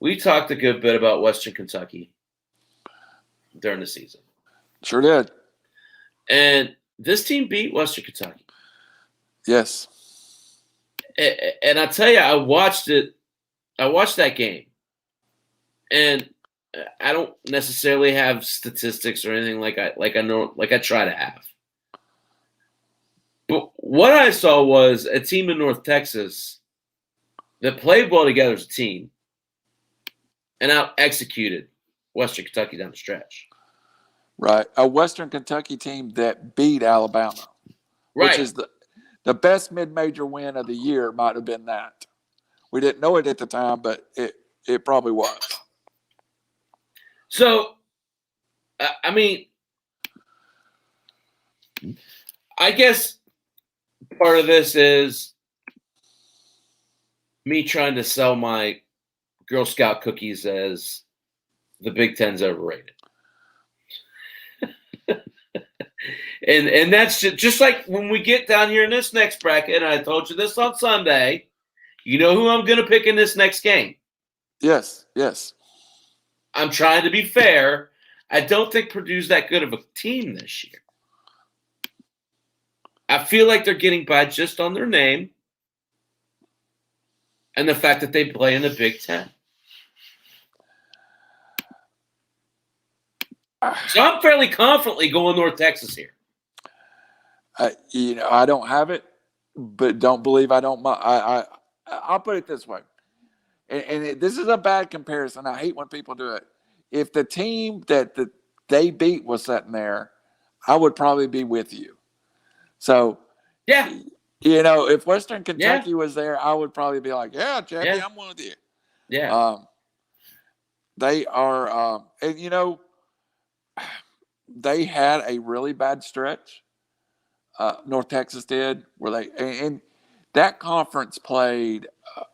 we talked a good bit about Western Kentucky during the season. Sure did. And this team beat Western Kentucky. Yes. And I tell you, I watched that game. And I don't necessarily have statistics or anything like I try to have. But what I saw was a team in North Texas that played well together as a team and out executed Western Kentucky down the stretch. Right. A Western Kentucky team that beat Alabama, Right. which is the best mid-major win of the year might have been that. We didn't know it at the time, but it probably was. So, I mean, I guess part of this is me trying to sell my Girl Scout cookies as the Big Ten's overrated. and that's just like when we get down here in this next bracket, and I told you this on Sunday, you know who I'm going to pick in this next game? Yes, yes. I'm trying to be fair. I don't think Purdue's that good of a team this year. I feel like they're getting by just on their name and the fact that they play in the Big Ten. So I'm fairly confidently going North Texas here. I don't have it, but don't believe I don't. I'll put it this way, and this is a bad comparison. I hate when people do it. If the team that they beat was sitting there, I would probably be with you. So, yeah, if Western Kentucky was there, I would probably be like, yeah, Chappy, I'm with you. Yeah. They are, and they had a really bad stretch. North Texas did, where and that conference played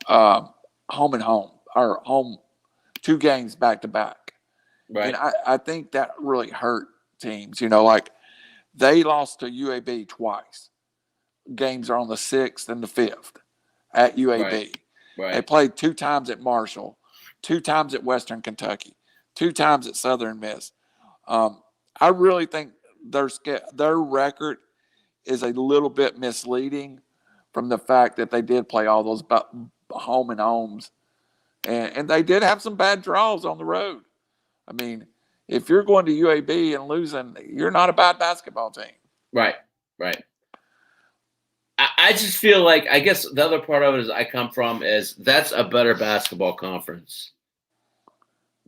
home and home, or home 2 games back to back. Right. And I think that really hurt teams. Like they lost to UAB twice. Games are on the 6th and the 5th at UAB. Right. They played 2 times at Marshall, 2 times at Western Kentucky, 2 times at Southern Miss. I really think their record is a little bit misleading from the fact that they did play all those home and homes. And they did have some bad draws on the road. I mean, if you're going to UAB and losing, you're not a bad basketball team. Right. I just feel like, I guess the other part of it is I come from is that's a better basketball conference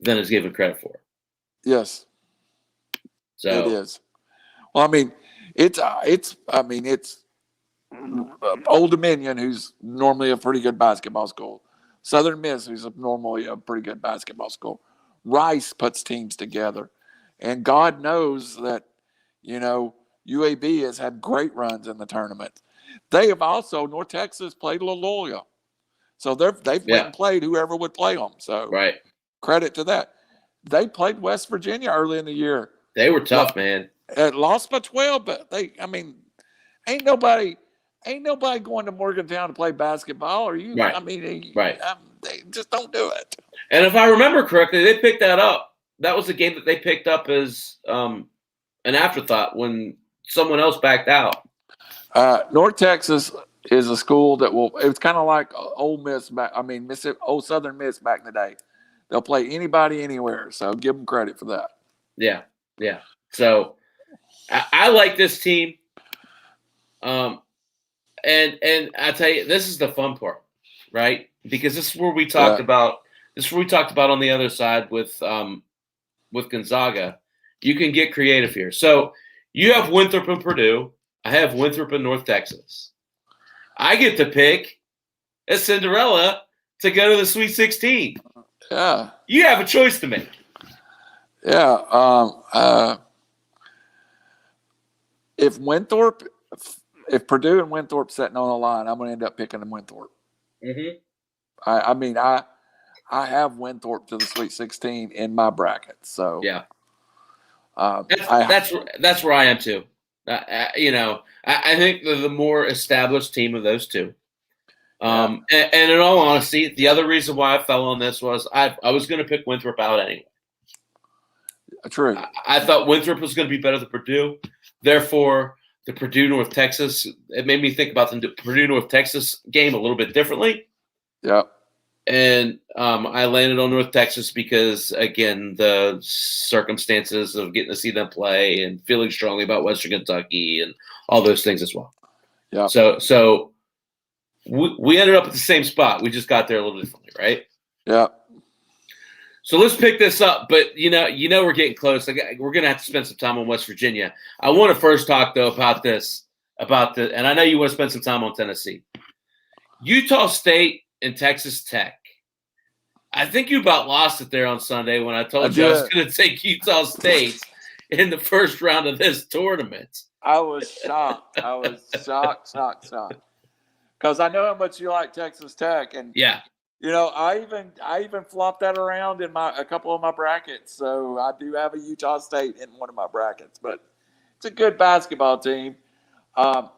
than is given credit for. Yes. So it is. Well, I mean, it's Old Dominion, who's normally a pretty good basketball school. Southern Miss, who's normally a pretty good basketball school. Rice puts teams together. And God knows that, UAB has had great runs in the tournament. They have also, North Texas played Loyola. So they've went and played whoever would play them. So credit to that. They played West Virginia early in the year. They were tough, man. Lost by 12, but ain't nobody going to Morgantown to play basketball. Or you? Right. They just don't do it. And if I remember correctly, they picked that up. That was the game that they picked up as an afterthought when someone else backed out. North Texas is a school that it's kind of like Ole Miss Southern Miss back in the day. They'll play anybody anywhere. So give them credit for that. Yeah. So I like this team. And I tell you, this is the fun part, right? Because this is where we talked about. This is where we talked about on the other side with Gonzaga. You can get creative here. So you have Winthrop and Purdue. I have Winthrop and North Texas. I get to pick a Cinderella to go to the Sweet 16. Yeah. You have a choice to make. Yeah. If Purdue and Winthrop sitting on the line, I'm going to end up picking them Winthrop. Mm-hmm. I have Winthrop to the Sweet 16 in my bracket. So that's where I am too. I think they're the more established team of those two. And in all honesty, the other reason why I fell on this was I was going to pick Winthrop out anyway. True. I thought Winthrop was going to be better than Purdue. Therefore, the Purdue North Texas, it made me think about the Purdue North Texas game a little bit differently. Yeah. And I landed on North Texas because, again, the circumstances of getting to see them play and feeling strongly about Western Kentucky and all those things as well. Yeah. So we ended up at the same spot. We just got there a little differently, right? Yeah. So let's pick this up. But, we're getting close. We're going to have to spend some time on West Virginia. I want to first talk, though, about and I know you want to spend some time on Tennessee. Utah State and Texas Tech. I think you about lost it there on Sunday when I told you I was going to take Utah State in the first round of this tournament. I was shocked. I was shocked. Because I know how much you like Texas Tech, and yeah, I even flopped that around in a couple of my brackets. So I do have a Utah State in one of my brackets, but it's a good basketball team. I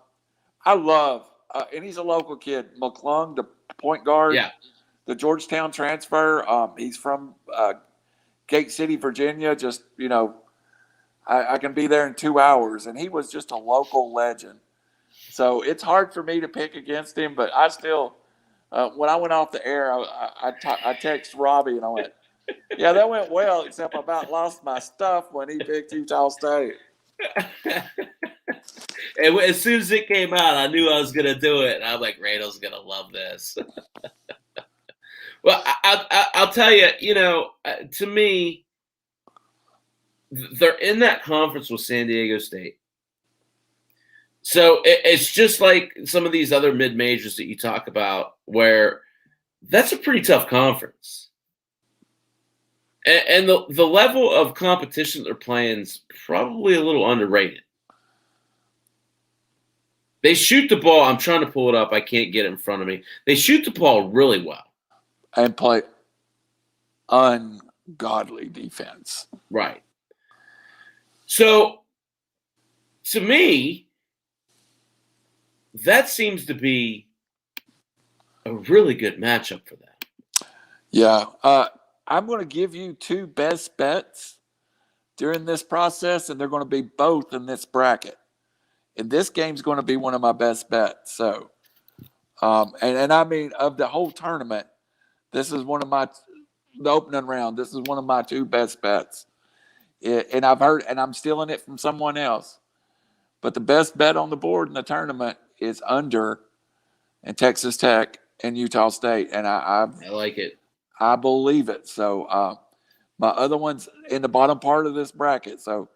love, and he's a local kid, McClung, the point guard. Yeah. The Georgetown transfer. He's from Gate City, Virginia. Just, I can be there in 2 hours. And he was just a local legend. So it's hard for me to pick against him. But I still, when I went off the air, I texted Robbie and I went, yeah, that went well, except I about lost my stuff when he picked Utah State. And as soon as it came out, I knew I was going to do it. And I'm like, Randall's going to love this. Well, I'll tell you, to me, they're in that conference with San Diego State. So it's just like some of these other mid-majors that you talk about where that's a pretty tough conference. And the level of competition they're playing is probably a little underrated. They shoot the ball. I'm trying to pull it up. I can't get it in front of me. They shoot the ball really well. And play ungodly defense. Right. So, to me, that seems to be a really good matchup for them. Yeah. I'm going to give you two best bets during this process, and they're going to be both in this bracket. And this game's going to be one of my best bets. So, and I mean, of the whole tournament, this is one of the opening round. This is one of my two best bets. And I've heard, and I'm stealing it from someone else. But the best bet on the board in the tournament is under in Texas Tech and Utah State. And I like it. I believe it. So my other one's in the bottom part of this bracket. So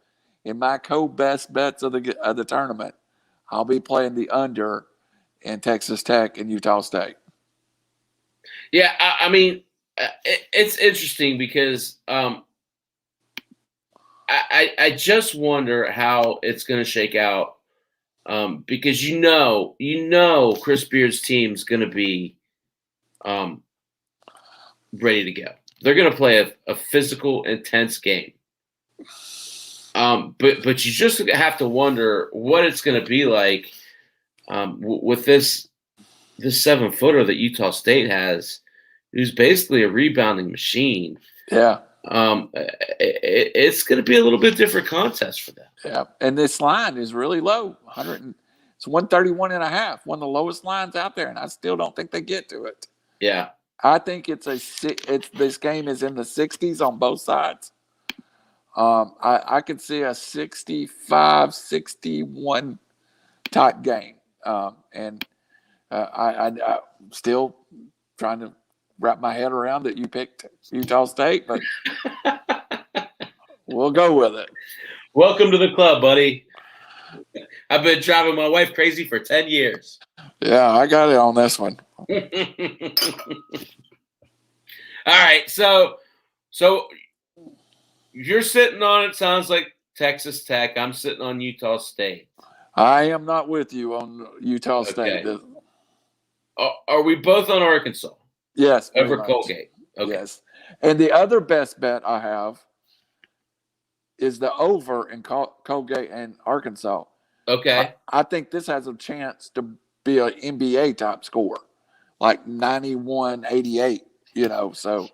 in my co-best bets of the tournament, I'll be playing the under in Texas Tech and Utah State. Yeah, I mean, it's interesting because I just wonder how it's going to shake out because Chris Beard's team's going to be ready to go. They're going to play a physical, intense game. But you just have to wonder what it's going to be like with this 7-footer that Utah State has, who's basically a rebounding machine. Yeah. It's going to be a little bit different contest for them. Yeah. And this line is really low. It's 131.5, one of the lowest lines out there, and I still don't think they get to it. Yeah. I think this game is in the 60s on both sides. I could see a 65-61 type game. And I'm still trying to wrap my head around that you picked Utah State, but we'll go with it. Welcome to the club, buddy. I've been driving my wife crazy for 10 years. Yeah, I got it on this one. All right, so you're sitting on it. Sounds like Texas Tech. I'm sitting on Utah State. I am not with you on Utah State. Okay. Are we both on Arkansas? Yes. Over Colgate. Okay. Yes. And the other best bet I have is the over in Colgate and Arkansas. Okay. I think this has a chance to be an NBA top score, like 91-88. So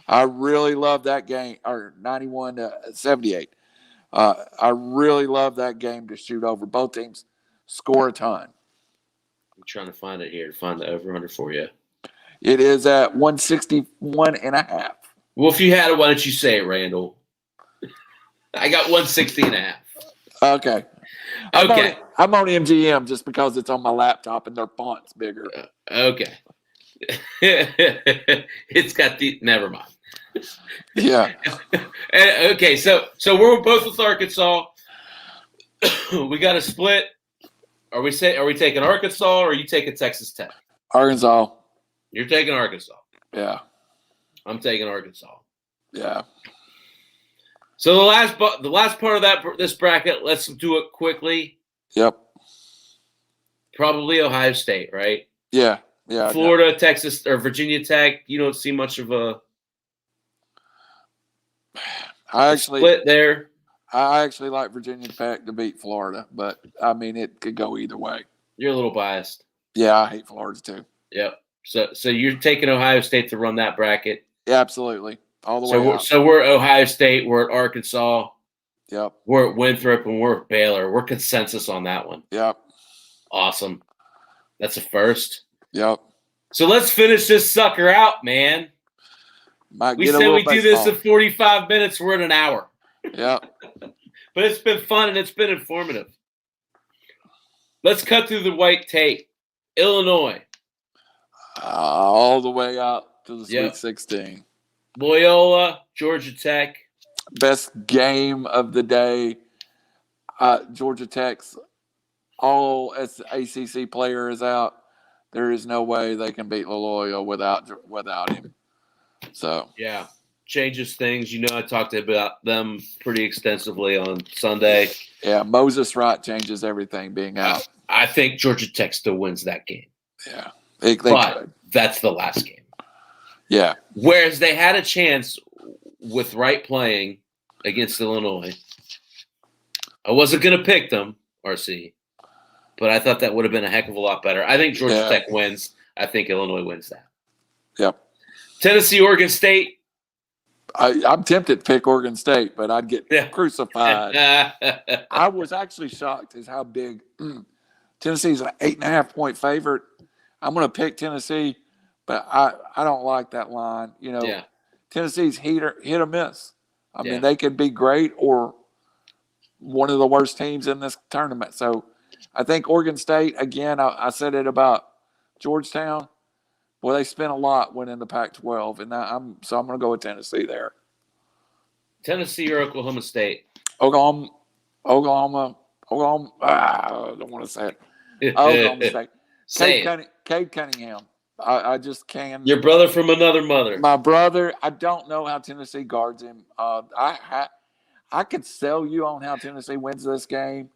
I really love that game, or 91-78. I really love that game to shoot over. Both teams score a ton. I'm trying to find it here to find the over-under for you. It is at 161.5. Well, if you had it, why don't you say it, Randall? I got 160.5. Okay. Okay. I'm on MGM just because it's on my laptop and their font's bigger. Okay. It's got the. Never mind. Yeah. Okay, so we're both with Arkansas. We got a split. Are we taking Arkansas or are you taking Texas Tech? Arkansas. You're taking Arkansas. Yeah. I'm taking Arkansas. Yeah. So the last part of this bracket, let's do it quickly. Yep. Probably Ohio State, right? Yeah. Yeah. Florida, Texas, or Virginia Tech. You don't see much of a split there. I actually like Virginia Tech to beat Florida, but I mean it could go either way. You're a little biased. Yeah, I hate Florida too. Yep. So you're taking Ohio State to run that bracket. Yeah, absolutely. All the way out. So we're at Ohio State, we're at Arkansas. Yep. We're at Winthrop, and we're at Baylor. We're consensus on that one. Yep. Awesome. That's a first. Yep. So let's finish this sucker out, man. We said we do this in 45 minutes. We're at an hour. Yep. But it's been fun and it's been informative. Let's cut through the white tape. Illinois. All the way out to the Sweet 16. Loyola, Georgia Tech. Best game of the day. Georgia Tech's all ACC player is out. There is no way they can beat Loyola without him. So yeah, changes things. I talked about them pretty extensively on Sunday. Yeah, Moses Wright changes everything being out. I think Georgia Tech still wins that game. Yeah, they could. That's the last game. Yeah. Whereas they had a chance with Wright playing against Illinois. I wasn't going to pick them, RC, but I thought that would have been a heck of a lot better. I think Georgia Tech wins. I think Illinois wins that. Yep. Tennessee, Oregon State. I'm tempted to pick Oregon State, but I'd get crucified. I was actually shocked at how big Tennessee's an 8.5-point favorite. I'm going to pick Tennessee, but I don't like that line. Tennessee's hit or miss. I mean, they could be great or one of the worst teams in this tournament. So I think Oregon State, again, I said it about Georgetown. Well, they spent a lot winning the Pac-12, and I'm going to go with Tennessee there. Tennessee or Oklahoma State? Oklahoma. I don't want to say it. Oklahoma State. Cade Cunningham. I just can't. Your brother from another mother. My brother. I don't know how Tennessee guards him. I could sell you on how Tennessee wins this game,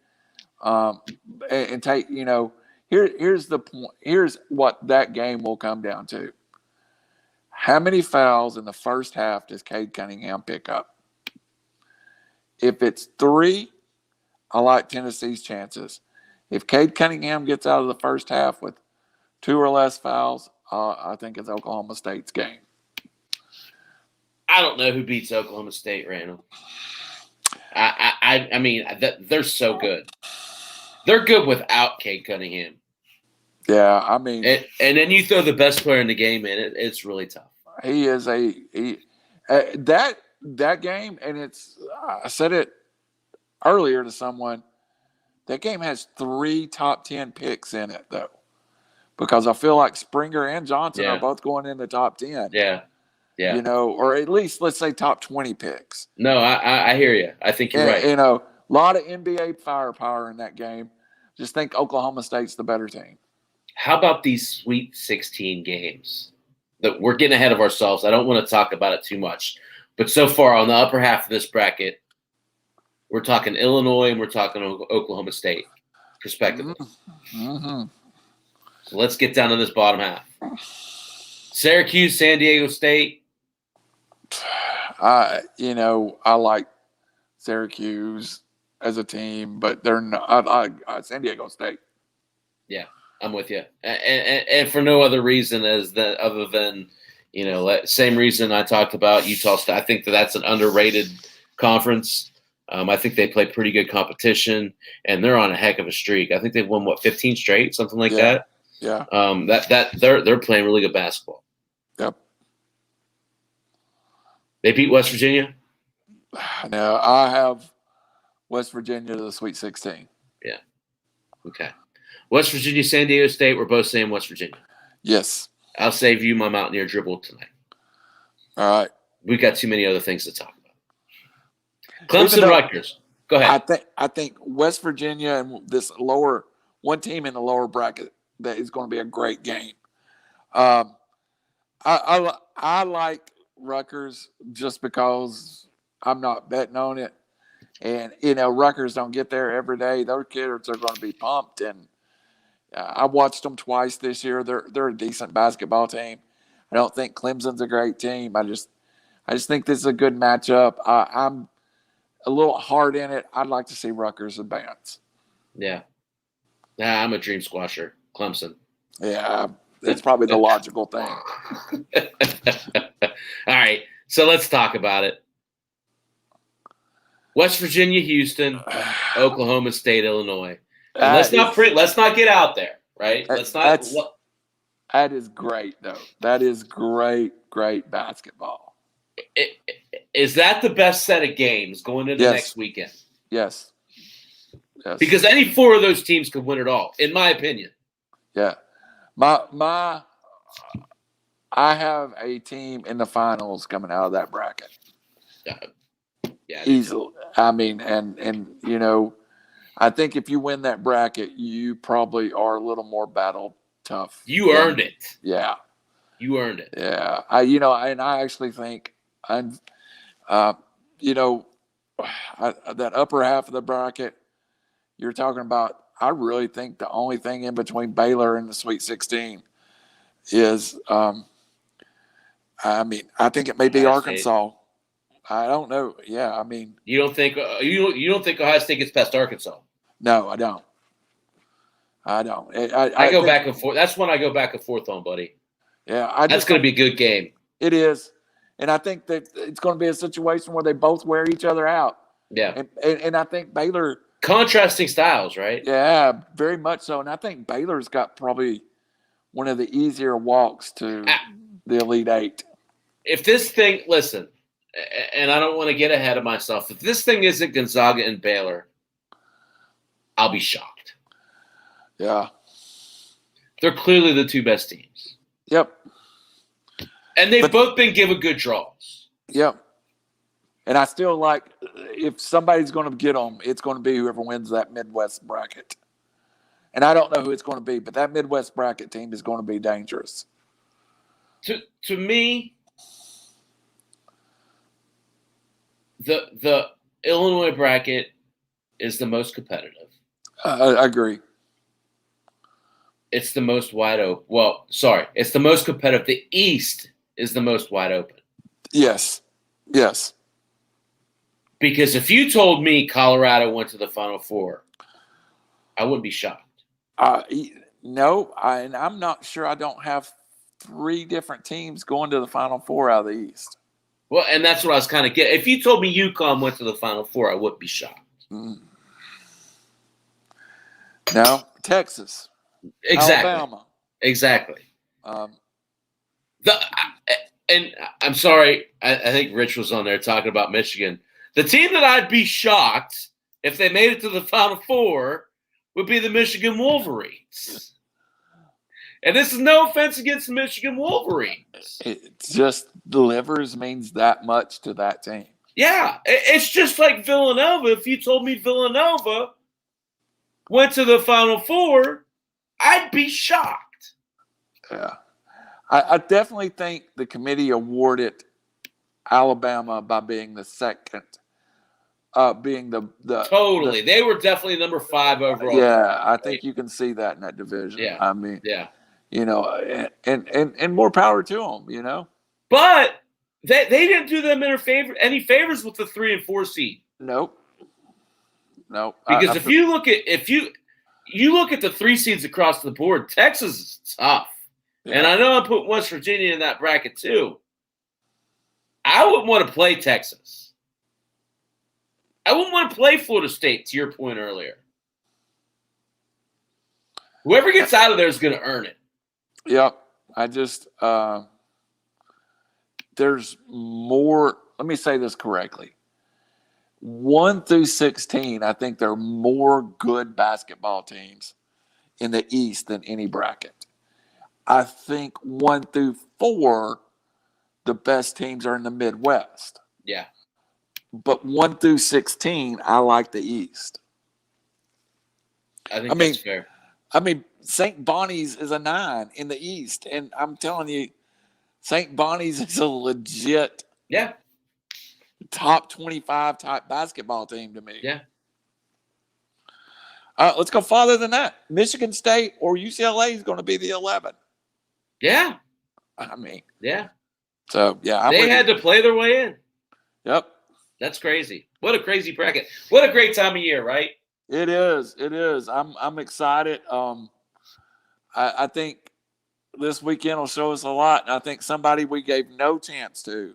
and take Here's the point. Here's what that game will come down to. How many fouls in the first half does Cade Cunningham pick up? If it's 3, I like Tennessee's chances. If Cade Cunningham gets out of the first half with 2 or less fouls, I think it's Oklahoma State's game. I don't know who beats Oklahoma State, Randall. I mean, they're so good. They're good without Cade Cunningham. Yeah, I mean, and then you throw the best player in the game in it. It's really tough. He is that game, and I said it earlier to someone. That game has 3 top 10 picks in it, though, because I feel like Springer and Johnson are both going in the top 10. Yeah. Or at least let's say top 20 picks. No, I hear you. I think you're right. A lot of NBA firepower in that game. Just think Oklahoma State's the better team. How about these Sweet 16 games? That we're getting ahead of ourselves. I don't want to talk about it too much. But so far on the upper half of this bracket, we're talking Illinois and we're talking Oklahoma State, respectively. Mm-hmm. So let's get down to this bottom half. Syracuse, San Diego State. I like Syracuse. as a team, but they're not. San Diego State. Yeah, I'm with you, and for no other reason other than same reason I talked about Utah State. I think that's an underrated conference. I think they play pretty good competition, and they're on a heck of a streak. I think they've won 15 straight, something like that. Yeah. They're playing really good basketball. Yep. They beat West Virginia. No, I have West Virginia to the Sweet 16. Yeah. Okay. West Virginia, San Diego State. We're both saying West Virginia. Yes. I'll save you my Mountaineer dribble tonight. All right. We've got too many other things to talk about. Clemson, Rutgers. Go ahead. I think West Virginia and this one team in the lower bracket that is going to be a great game. I like Rutgers just because I'm not betting on it, and Rutgers don't get there every day. Those kids are going to be pumped, and I watched them twice this year. They're a decent basketball team. I don't think Clemson's a great team. I just think this is a good matchup. I'm a little hard in it. I'd like to see Rutgers advance. Yeah. I'm a dream squasher. Clemson. Yeah, it's probably the logical thing. All right, so let's talk about it. West Virginia, Houston, Oklahoma State, Illinois. Let's not get out there, right? That is great, though. That is great basketball. Is that the best set of games going into next weekend? Yes. Because any four of those teams could win it all, in my opinion. Yeah. I have a team in the finals coming out of that bracket. Yeah. Easily. I mean, and I think if you win that bracket, you probably are a little more battle tough. You earned it. Yeah. You earned it. Yeah. I actually think that upper half of the bracket you're talking about, I really think the only thing in between Baylor and the Sweet 16 is, I think it may be Arkansas. I don't know. Yeah, I mean, you don't think Ohio State gets past Arkansas? No, I don't. I go back and forth. That's one I go back and forth on, buddy. Yeah, that's going to be a good game. It is, and I think that it's going to be a situation where they both wear each other out. Yeah, and I think Baylor. Contrasting styles, right? Yeah, very much so. And I think Baylor's got probably one of the easier walks to the Elite Eight. If this thing, listen, and I don't want to get ahead of myself, if this thing isn't Gonzaga and Baylor, I'll be shocked. Yeah. They're clearly the two best teams. Yep. And they've both been given good draws. Yep. And I still like, if somebody's going to get them, it's going to be whoever wins that Midwest bracket. And I don't know who it's going to be, but that Midwest bracket team is going to be dangerous. To me, the Illinois bracket is the most competitive. I agree. It's the most wide open. Well, sorry, it's the most competitive. The East is the most wide open. Yes. Yes. Because if you told me Colorado went to the Final Four, I wouldn't be shocked. No, and I'm not sure. I don't have 3 different teams going to the Final Four out of the East. Well, and that's what I was kind of getting. If you told me UConn went to the Final Four, I wouldn't be shocked. No, Texas. Exactly. Alabama. Exactly. And I'm sorry, I think Rich was on there talking about Michigan. The team that I'd be shocked if they made it to the Final Four would be the Michigan Wolverines. And this is no offense against the Michigan Wolverines. It just delivers means that much to that team. Yeah, it's just like Villanova. If you told me Villanova went to the Final Four, I'd be shocked. Yeah. I definitely think the committee awarded Alabama by being the second, being the totally. They were definitely number 5 overall. Yeah, I think you can see that in that division. Yeah, I mean, yeah, and more power to them. But they didn't do them any favors with the 3 and 4 seed. Nope. no. Because if you look at the 3 seeds across the board, Texas is tough. Yeah. And I know I put West Virginia in that bracket too. I wouldn't want to play Texas. I wouldn't want to play Florida State, to your point earlier. Whoever gets out of there is going to earn it. Yep. I just there's more. Let me say this correctly. 1 through 16, I think there are more good basketball teams in the East than any bracket. I think 1 through 4, the best teams are in the Midwest. Yeah. But 1 through 16, I like the East. I think that's fair. I mean, St. Bonnie's is a 9 in the East. And I'm telling you, St. Bonnie's is a legit top 25 type basketball team to me. Yeah. Let's go farther than that. Michigan State or UCLA is going to be the 11. Yeah. I mean. Yeah. So, yeah. They had to play their way in. Yep. That's crazy. What a crazy bracket. What a great time of year, right? It is. It is. I'm excited. I think this weekend will show us a lot. And I think somebody we gave no chance to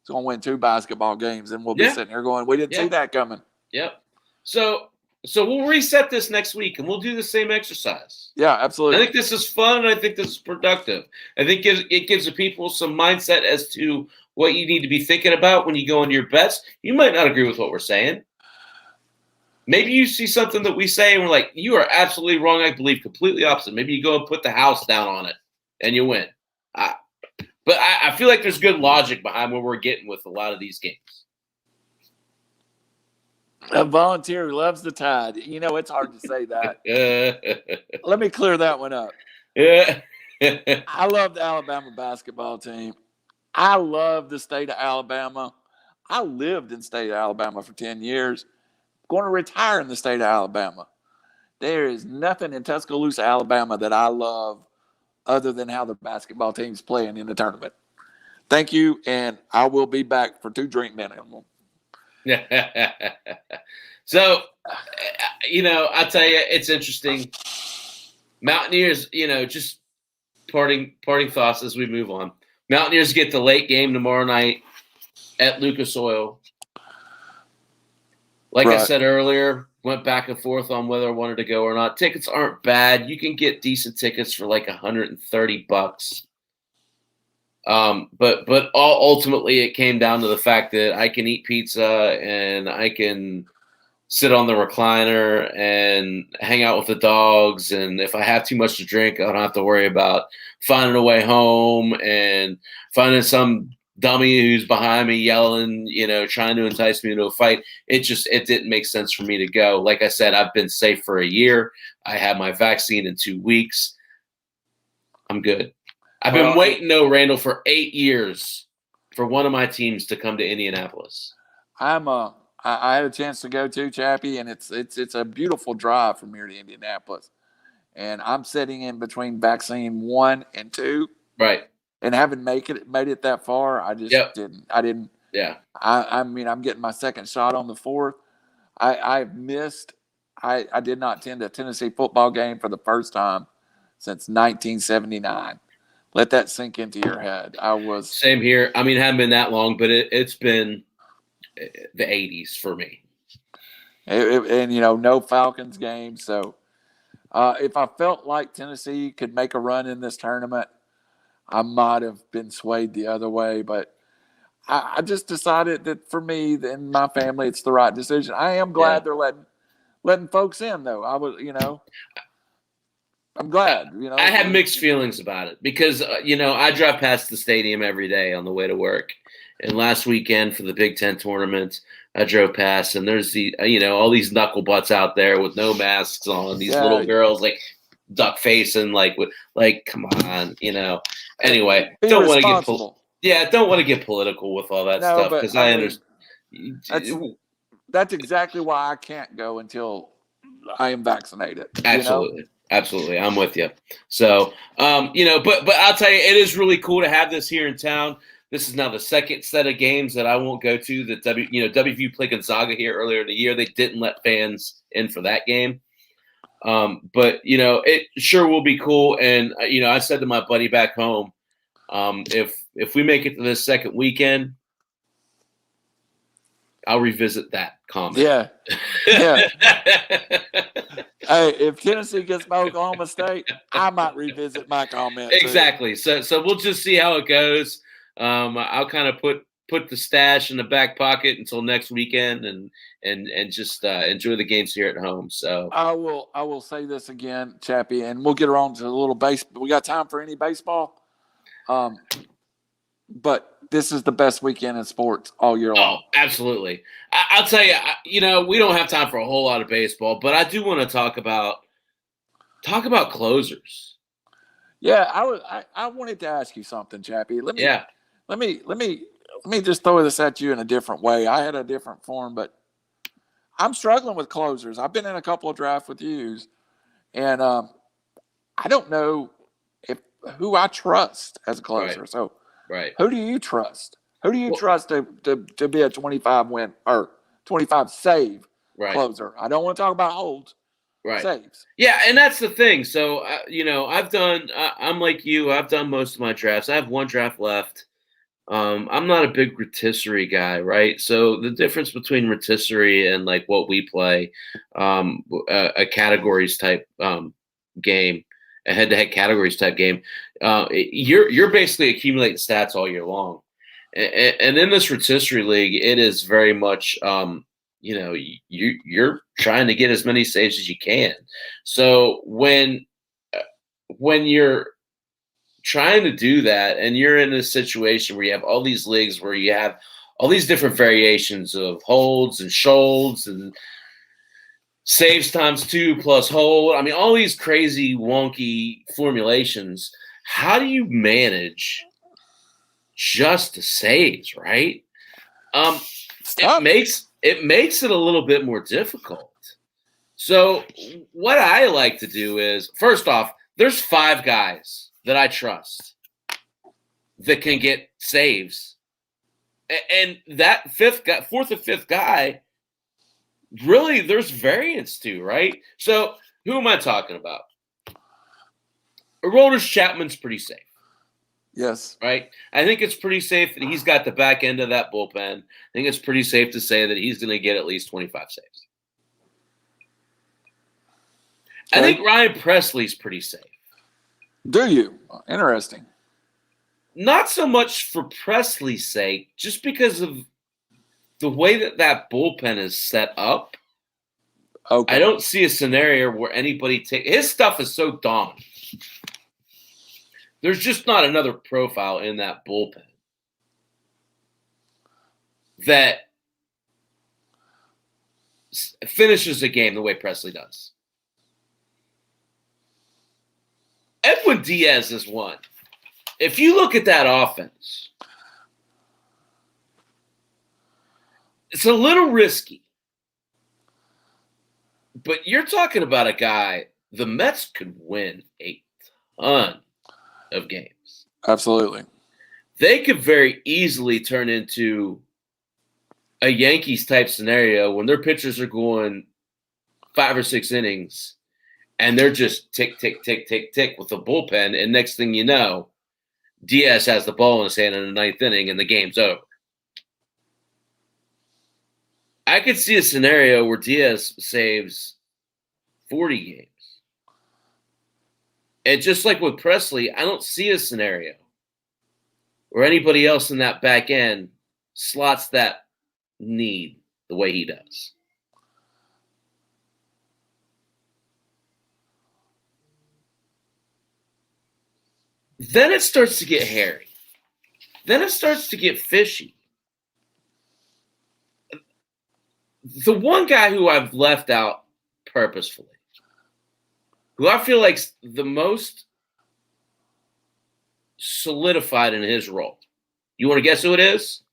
is going to win 2 basketball games. And we'll be sitting here going, we didn't see that coming. Yep. So we'll reset this next week and we'll do the same exercise. Yeah, absolutely. I think this is fun and I think this is productive. I think it gives the people some mindset as to what you need to be thinking about when you go into your bets. You might not agree with what we're saying. Maybe you see something that we say and we're like, you are absolutely wrong. I believe completely opposite. Maybe you go and put the house down on it and you win. But I feel like there's good logic behind where we're getting with a lot of these games. A volunteer who loves the Tide. You know, it's hard to say that. Let me clear that one up. I love the Alabama basketball team. I love the state of Alabama. I lived in the state of Alabama for 10 years. Going to retire in the state of Alabama. There is nothing in Tuscaloosa, Alabama that I love other than how the basketball team's playing in the tournament. Thank you, and I will be back for 2 drink minimum. So, I tell you, it's interesting. Mountaineers, just parting thoughts as we move on. Mountaineers get the late game tomorrow night at Lucas Oil. Like I said earlier, went back and forth on whether I wanted to go or not. Tickets aren't bad. You can get decent tickets for like $130. But ultimately it came down to the fact that I can eat pizza and I can sit on the recliner and hang out with the dogs. And if I have too much to drink, I don't have to worry about finding a way home and finding some dummy who's behind me yelling, trying to entice me into a fight. It didn't make sense for me to go. Like I said, I've been safe for a year. I had my vaccine in 2 weeks. I'm good. I've been waiting, Randall, for 8 years for one of my teams to come to Indianapolis. I had a chance to go to Chappy, and it's a beautiful drive from here to Indianapolis. And I'm sitting in between vaccine 1 and 2. Right. And having made it that far, I just didn't. I didn't. Yeah. I mean, I'm getting my second shot on the 4th. I've missed. I did not attend a Tennessee football game for the first time since 1979. Let that sink into your head. Same here. I mean, it hadn't been that long, but it's been the 80s for me. And no Falcons game. So if I felt like Tennessee could make a run in this tournament, I might have been swayed the other way, but I just decided that for me and my family, it's the right decision. I am glad they're letting folks in, though. I'm glad. I have mixed feelings about it because I drive past the stadium every day on the way to work, and last weekend for the Big Ten tournament, I drove past, and there's all these knuckle butts out there with no masks on. These little girls duck facing, come on, Anyway, don't want to get political with all that stuff because I understand. That's exactly why I can't go until I am vaccinated. Absolutely, I'm with you. So, but I'll tell you, it is really cool to have this here in town. This is now the second set of games that I won't go to. That WVU played Gonzaga here earlier in the year. They didn't let fans in for that game. But it sure will be cool. And I said to my buddy back home, if we make it to this second weekend, I'll revisit that comment. Yeah. Hey, if Tennessee gets by Oklahoma State, I might revisit my comment. Exactly. Too. So we'll just see how it goes. I'll kind of put the stash in the back pocket until next weekend, and just enjoy the games here at home. So I will say this again, Chappy, and we'll get around to a little baseball. We got time for any baseball, but this is the best weekend in sports all year long. Oh, absolutely. I'll tell you, we don't have time for a whole lot of baseball, but I do want to talk about closers. Yeah, I wanted to ask you something, Chappy. Let me just throw this at you in a different way. I had a different form, but I'm struggling with closers. I've been in a couple of drafts with yous, and I don't know who I trust as a closer. Right. So, right. Who do you trust? Who do you trust to be a 25 win or 25 save closer? I don't want to talk about holds. Saves. Yeah, and that's the thing. So, I'm like you. I've done most of my drafts. I have one draft left. I'm not a big rotisserie guy, right? So the difference between rotisserie and like what we play, a categories type game, a head-to-head categories type game, you're basically accumulating stats all year long, and in this rotisserie league, it is very much you're trying to get as many saves as you can. So when you're trying to do that and you're in a situation where you have all these leagues where you have all these different variations of holds and shoulds and saves times 2 plus hold, I mean, all these crazy wonky formulations, how do you manage just the saves, right? It makes it a little bit more difficult. So what I like to do is, first off, there's 5 guys that I trust that can get saves. And that fourth or fifth guy, really, there's variance to, right? So who am I talking about? Aroldis Chapman's pretty safe. Yes. Right? I think it's pretty safe that he's got the back end of that bullpen. I think it's pretty safe to say that he's going to get at least 25 saves. Okay. I think Ryan Presley's pretty safe. Do you? Interesting. Not so much for Presley's sake, just because of the way that bullpen is set up. Okay. I don't see a scenario where anybody his stuff is so dominant. There's just not another profile in that bullpen that finishes a game the way Presley does. Edwin Diaz is one. If you look at that offense, it's a little risky. But you're talking about a guy, the Mets could win a ton of games. Absolutely. They could very easily turn into a Yankees type scenario when their pitchers are going 5 or 6 innings and they're just tick, tick, tick, tick, tick with the bullpen. And next thing you know, Diaz has the ball in his hand in the 9th inning and the game's over. I could see a scenario where Diaz saves 40 games. And just like with Presley, I don't see a scenario where anybody else in that back end slots that need the way he does. Then it starts to get hairy. Then it starts to get fishy. The one guy who I've left out purposefully, who I feel like the most solidified in his role. You want to guess who it is?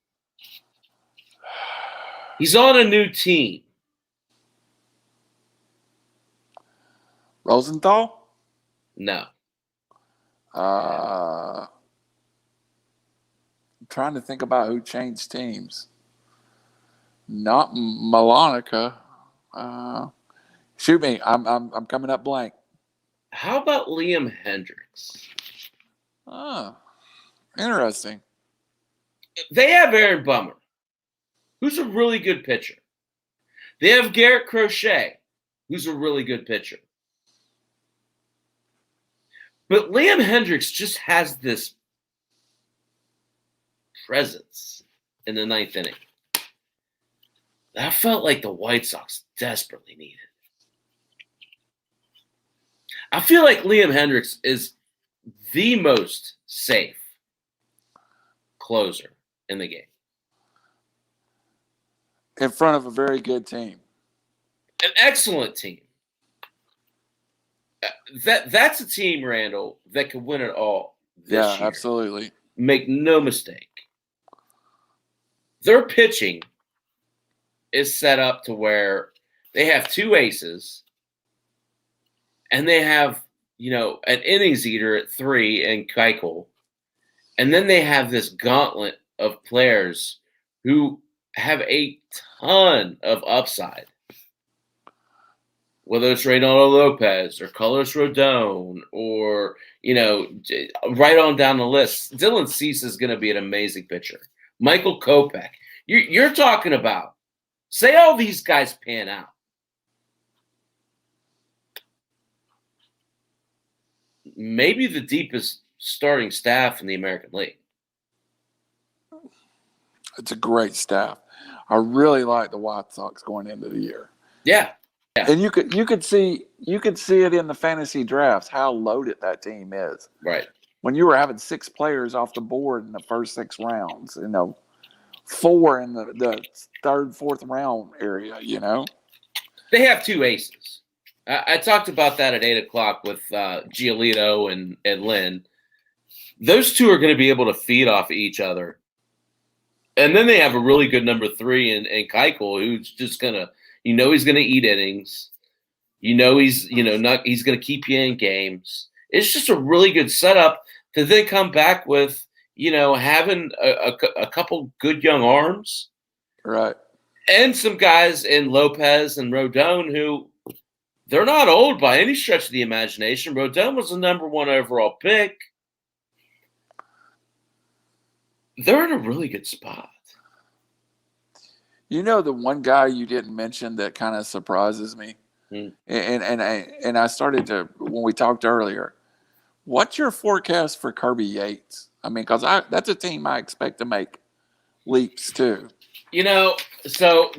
He's on a new team. Rosenthal? No. trying to think about who changed teams. Not Malonica. Shoot me. I'm coming up blank. How about Liam Hendricks? Oh, interesting. They have Aaron Bummer, who's a really good pitcher. They have Garrett Crochet, who's a really good pitcher. But Liam Hendricks just has this presence in the ninth inning that I felt like the White Sox desperately needed. I feel like Liam Hendricks is the most safe closer in the game. In front of a very good team. An excellent team. That's a team, Randall, that could win it all this year. Absolutely. Make no mistake. Their pitching is set up to where they have two aces and they have, an innings eater at 3 in Keuchel. And then they have this gauntlet of players who have a ton of upside. Whether it's Reynaldo Lopez or Carlos Rodon or, right on down the list. Dylan Cease is going to be an amazing pitcher. Michael Kopech. You're talking about, say all these guys pan out. Maybe the deepest starting staff in the American League. It's a great staff. I really like the White Sox going into the year. Yeah. And you could see it in the fantasy drafts how loaded that team is. Right. When you were having 6 players off the board in the first 6 rounds, 4 in the third, fourth round area, They have 2 aces. I talked about that at 8 o'clock with Giolito and Lynn. Those 2 are going to be able to feed off each other. And then they have a really good number 3 in Keuchel, who's just going to, he's going to eat innings. He's going to keep you in games. It's just a really good setup to then come back with, having a couple good young arms. Right. And some guys in Lopez and Rodon who they're not old by any stretch of the imagination. Rodon was the number 1 overall pick. They're in a really good spot. The one guy you didn't mention that kind of surprises me, and I started to when we talked earlier. What's your forecast for Kirby Yates? I mean, because that's a team I expect to make leaps too. So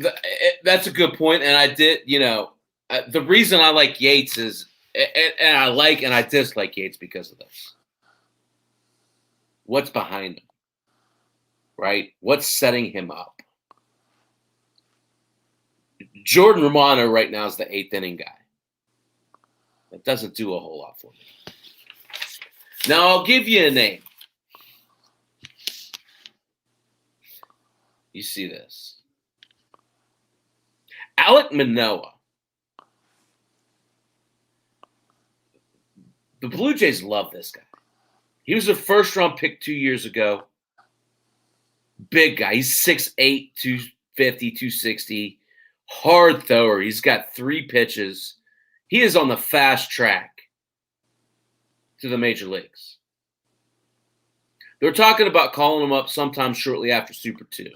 that's a good point, and I did. The reason I like Yates is, and I like and I dislike Yates because of this. What's behind him? Right? What's setting him up? Jordan Romano right now is the 8th inning guy. That doesn't do a whole lot for me. Now, I'll give you a name. You see this. Alek Manoah. The Blue Jays love this guy. He was a first-round pick 2 years ago. Big guy. He's 6'8", 250, 260. Hard thrower. He's got 3 pitches. He is on the fast track to the major leagues. They're talking about calling him up sometime shortly after Super 2.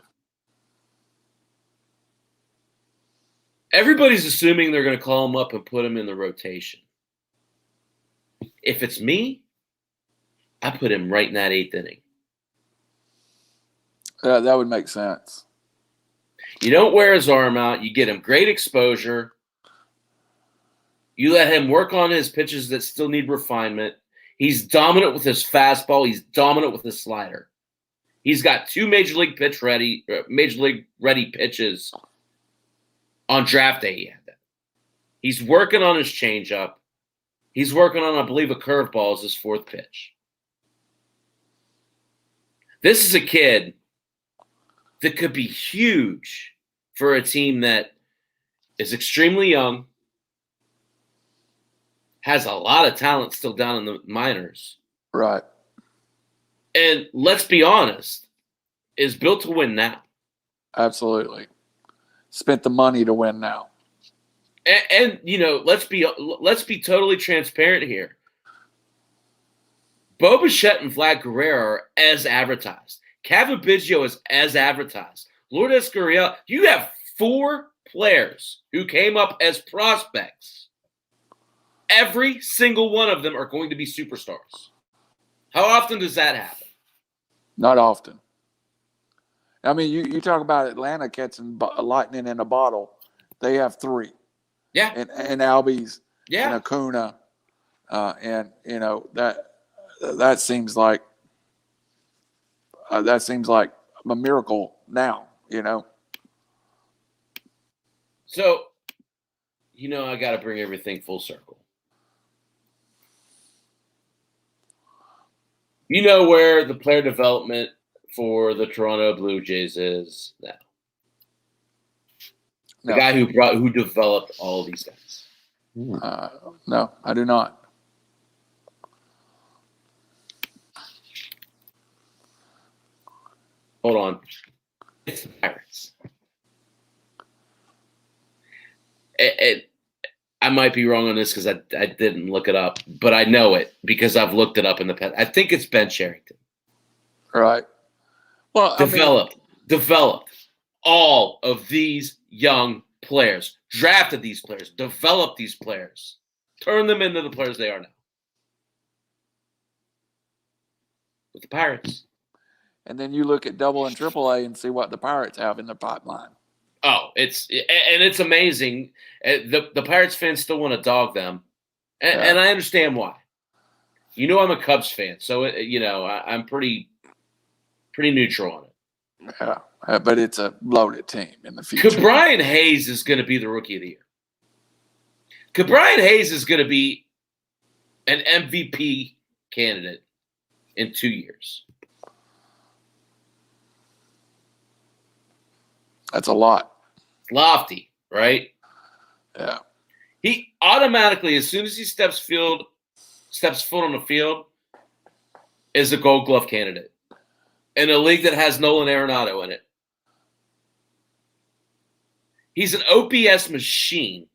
Everybody's assuming they're going to call him up and put him in the rotation. If it's me, I put him right in that 8th inning. That would make sense. You don't wear his arm out. You get him great exposure. You let him work on his pitches that still need refinement. He's dominant with his fastball. He's dominant with his slider. He's got 2 major league ready pitches on draft day. He had that. He's working on his changeup. He's working on, I believe, a curveball as his 4th pitch. This is a kid that could be huge for a team that is extremely young, has a lot of talent still down in the minors. Right. And let's be honest, is built to win now. Absolutely. Spent the money to win now. And let's be totally transparent here. Bo Bichette and Vlad Guerrero are as advertised. Kevin Biggio is as advertised. Lourdes Gurriel, you have 4 players who came up as prospects. Every single one of them are going to be superstars. How often does that happen? Not often. I mean, you talk about Atlanta catching lightning in a bottle. They have 3. Yeah. And Albies. Yeah. And Acuna. And that seems like a miracle now. So, I got to bring everything full circle. You know where the player development for the Toronto Blue Jays is now. The guy who developed all these guys. No, I do not. Hold on. It's the Pirates. I might be wrong on this because I didn't look it up, but I know it because I've looked it up in the past. I think it's Ben Cherington. Right. Well, developed all of these young players, drafted these players, developed these players, turned them into the players they are now. With the Pirates. And then you look at Double and Triple A and see what the Pirates have in the pipeline. Oh, it's amazing. The Pirates fans still want to dog them, and I understand why. I'm a Cubs fan, so I'm pretty neutral on it. Yeah, but it's a loaded team in the future. Brian Hayes is going to be the Rookie of the Year. Brian Hayes is going to be an MVP candidate in 2 years. That's a lot. Lofty, right? Yeah. He automatically, as soon as he steps foot on the field, is a Gold Glove candidate in a league that has Nolan Arenado in it. He's an OPS machine.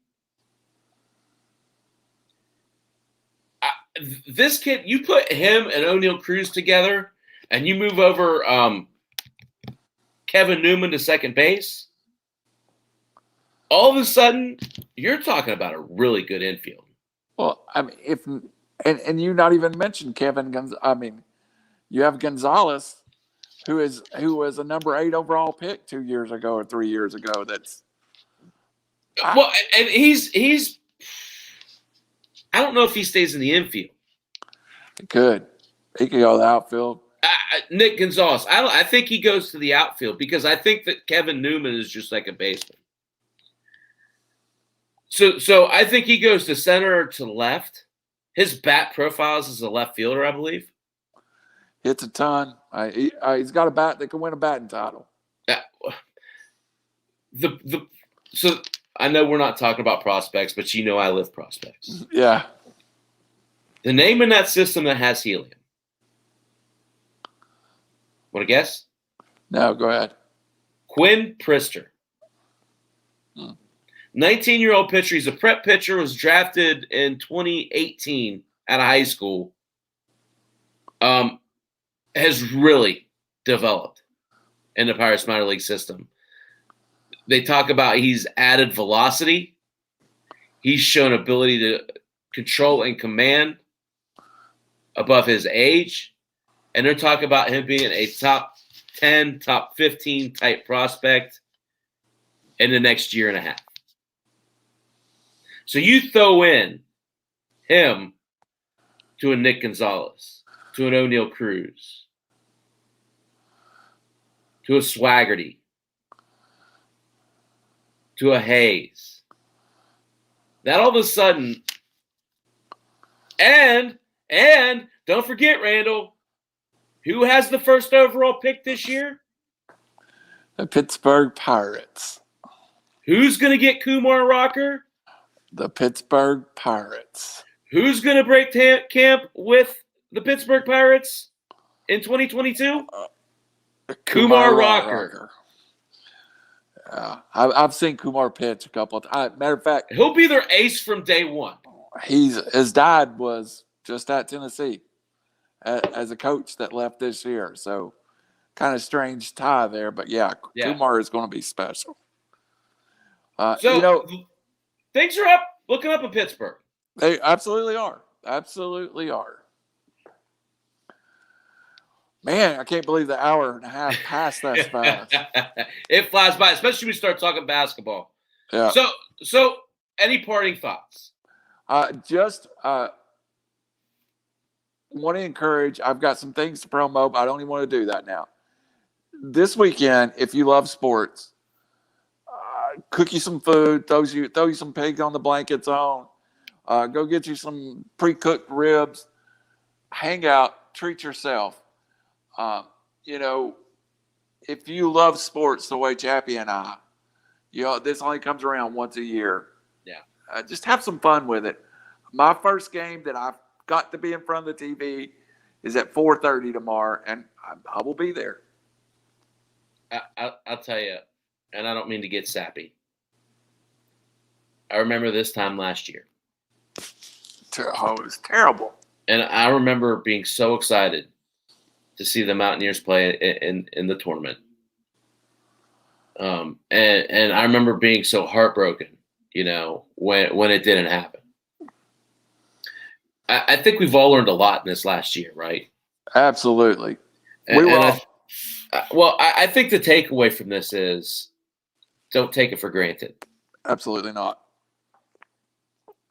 This kid, you put him and O'Neal Cruz together, and you move over Kevin Newman to second base, all of a sudden, you're talking about a really good infield. Well, I mean, and you not even mentioned Kevin Gonzalez. I mean, you have Gonzalez, who was a number 8 overall pick 2 years ago or 3 years ago. And he's. I don't know if he stays in the infield. He could go to the outfield. Nick Gonzalez. I think he goes to the outfield because I think that Kevin Newman is just like a baseman. So I think he goes to center or to left. His bat profiles as a left fielder, I believe. Hits a ton. He's got a bat that can win a batting title. So I know we're not talking about prospects, but I live prospects. Yeah. The name in that system that has helium. Want to guess? No, go ahead. Quinn Priester. 19-year-old pitcher. He's a prep pitcher. Was drafted in 2018 out of high school. Has really developed in the Pirates minor league system. They talk about he's added velocity. He's shown ability to control and command above his age. And they're talking about him being a top 10, top 15 type prospect in the next year and a half. So you throw in him to a Nick Gonzalez, to an O'Neal Cruz, to a Swaggerty, to a Hayes. That all of a sudden, and don't forget, Randall, who has the first overall pick this year? The Pittsburgh Pirates. Who's going to get Kumar Rocker? The Pittsburgh Pirates. Who's going to break camp with the Pittsburgh Pirates in 2022? Kumar Rocker. I've seen Kumar pitch a couple of times. Matter of fact, He'll be their ace from day one. His dad was just at Tennessee as a coach that left this year. So kind of strange tie there. But yeah. Kumar is going to be special. Things are looking up in Pittsburgh. They absolutely are. Absolutely are. Man, I can't believe the hour and a half passed that fast. It flies by, especially when we start talking basketball. Yeah. So any parting thoughts? Just want to encourage. I've got some things to promo, but I don't even want to do that now. This weekend, if you love sports, cook you some food, throw you some pigs on the blankets on. Go get you some pre-cooked ribs. Hang out, treat yourself. If you love sports the way Chappy and I, this only comes around once a year. Yeah. Just have some fun with it. My first game that I've got to be in front of the TV is at 4:30 tomorrow, and I will be there. I'll tell you, and I don't mean to get sappy. I remember this time last year. Oh, it was terrible. And I remember being so excited to see the Mountaineers play in the tournament. And I remember being so heartbroken, when it didn't happen. I think we've all learned a lot in this last year, right? Absolutely. I think the takeaway from this is don't take it for granted. Absolutely not.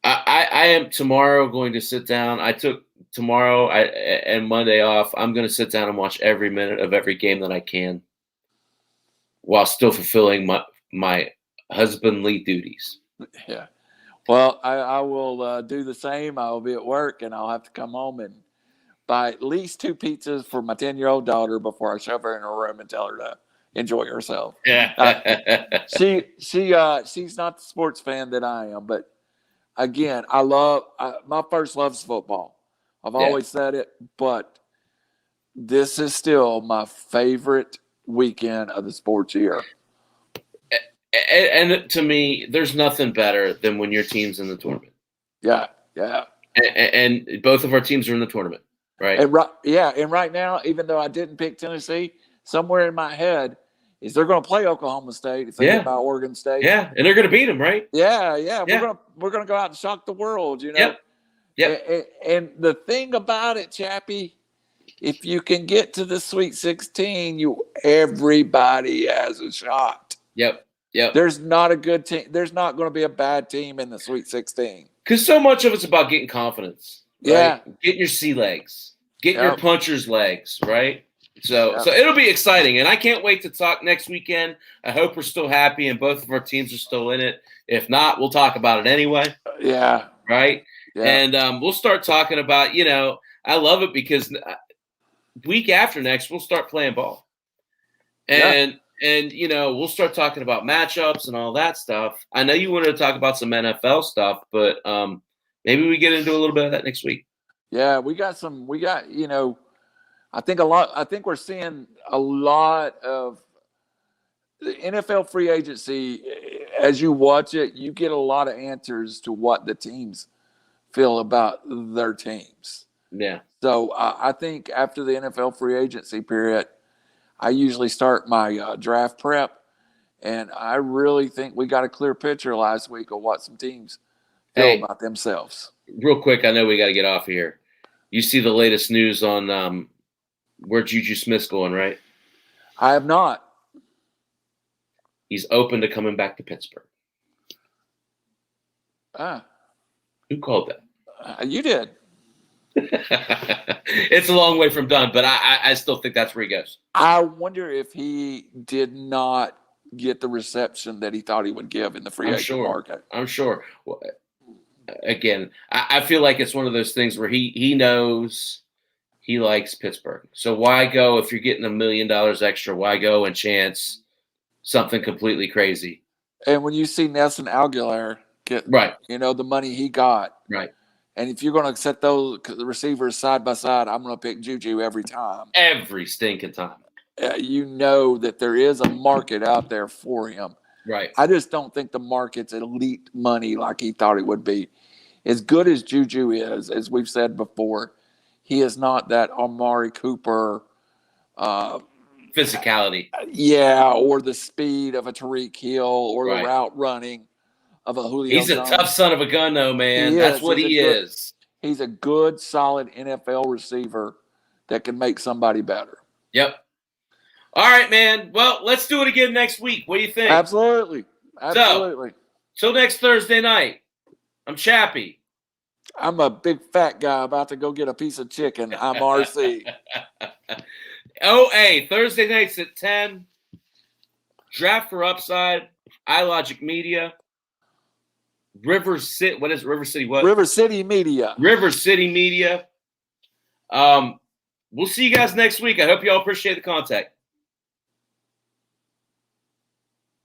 I am tomorrow going to sit down. I took tomorrow and Monday off. I'm going to sit down and watch every minute of every game that I can while still fulfilling my husbandly duties. Yeah. Well, I will do the same. I will be at work, and I'll have to come home and buy at least 2 pizzas for my 10-year-old daughter before I shove her in her room and tell her to enjoy herself. Yeah. She's not the sports fan that I am, but again, my first love is football. I've always said it, but this is still my favorite weekend of the sports year. And to me, there's nothing better than when your team's in the tournament. Yeah. And both of our teams are in the tournament, right? And right now, even though I didn't pick Tennessee, somewhere in my head is they're going to play Oklahoma State if they get by Oregon State. Yeah, and they're going to beat them, right? Yeah. We're going to go out and shock the world, Yep. And the thing about it, Chappy, if you can get to the Sweet 16, everybody has a shot. Yep. There's not a good team. There's not going to be a bad team in the Sweet 16. Because so much of it's about getting confidence. Right? Yeah. Getting your sea legs. Getting your puncher's legs, right? So it'll be exciting. And I can't wait to talk next weekend. I hope we're still happy and both of our teams are still in it. If not, we'll talk about it anyway. Yeah. Right? Yeah. And we'll start talking about, I love it because week after next, we'll start playing ball. And we'll start talking about matchups and all that stuff. I know you wanted to talk about some NFL stuff, but maybe we get into a little bit of that next week. Yeah, I think we're seeing a lot of the NFL free agency. As you watch it, you get a lot of answers to what the teams feel about their teams. Yeah. So I think after the NFL free agency period, I usually start my draft prep, and I really think we got a clear picture last week of what some teams feel about themselves. Real quick, I know we got to get off of here. You see the latest news on where Juju Smith's going, right? I have not. He's open to coming back to Pittsburgh. Who called that? You did. It's a long way from done, but I still think that's where he goes. I wonder if he did not get the reception that he thought he would give in the free agent market. I'm sure. Well, again, I feel like it's one of those things where he knows he likes Pittsburgh. So why go if you're getting $1 million extra? Why go and chance something completely crazy? And when you see Nelson Aguilar get the money he got, right. And if you're going to set those receivers side by side, I'm going to pick Juju every time. Every stinking time. you know that there is a market out there for him. Right. I just don't think the market's elite money like he thought it would be. As good as Juju is, as we've said before, he is not that Amari Cooper physicality. Yeah, or the speed of a Tariq Hill or Right. the route running of a Julio He's a Jones. tough son of a gun, though, man. He That's is. what he is. He's a good, solid NFL receiver that can make somebody better. Yep. All right, man. Well, let's do it again next week. What do you think? Absolutely. Absolutely. So, till next Thursday night, I'm Chappy. I'm a big fat guy about to go get a piece of chicken. I'm RC. OA, Thursday nights at 10. Draft for Upside, iLogic Media. River City, what is River City? What? River City Media. River City Media. We'll see you guys next week. I hope you all appreciate the contact.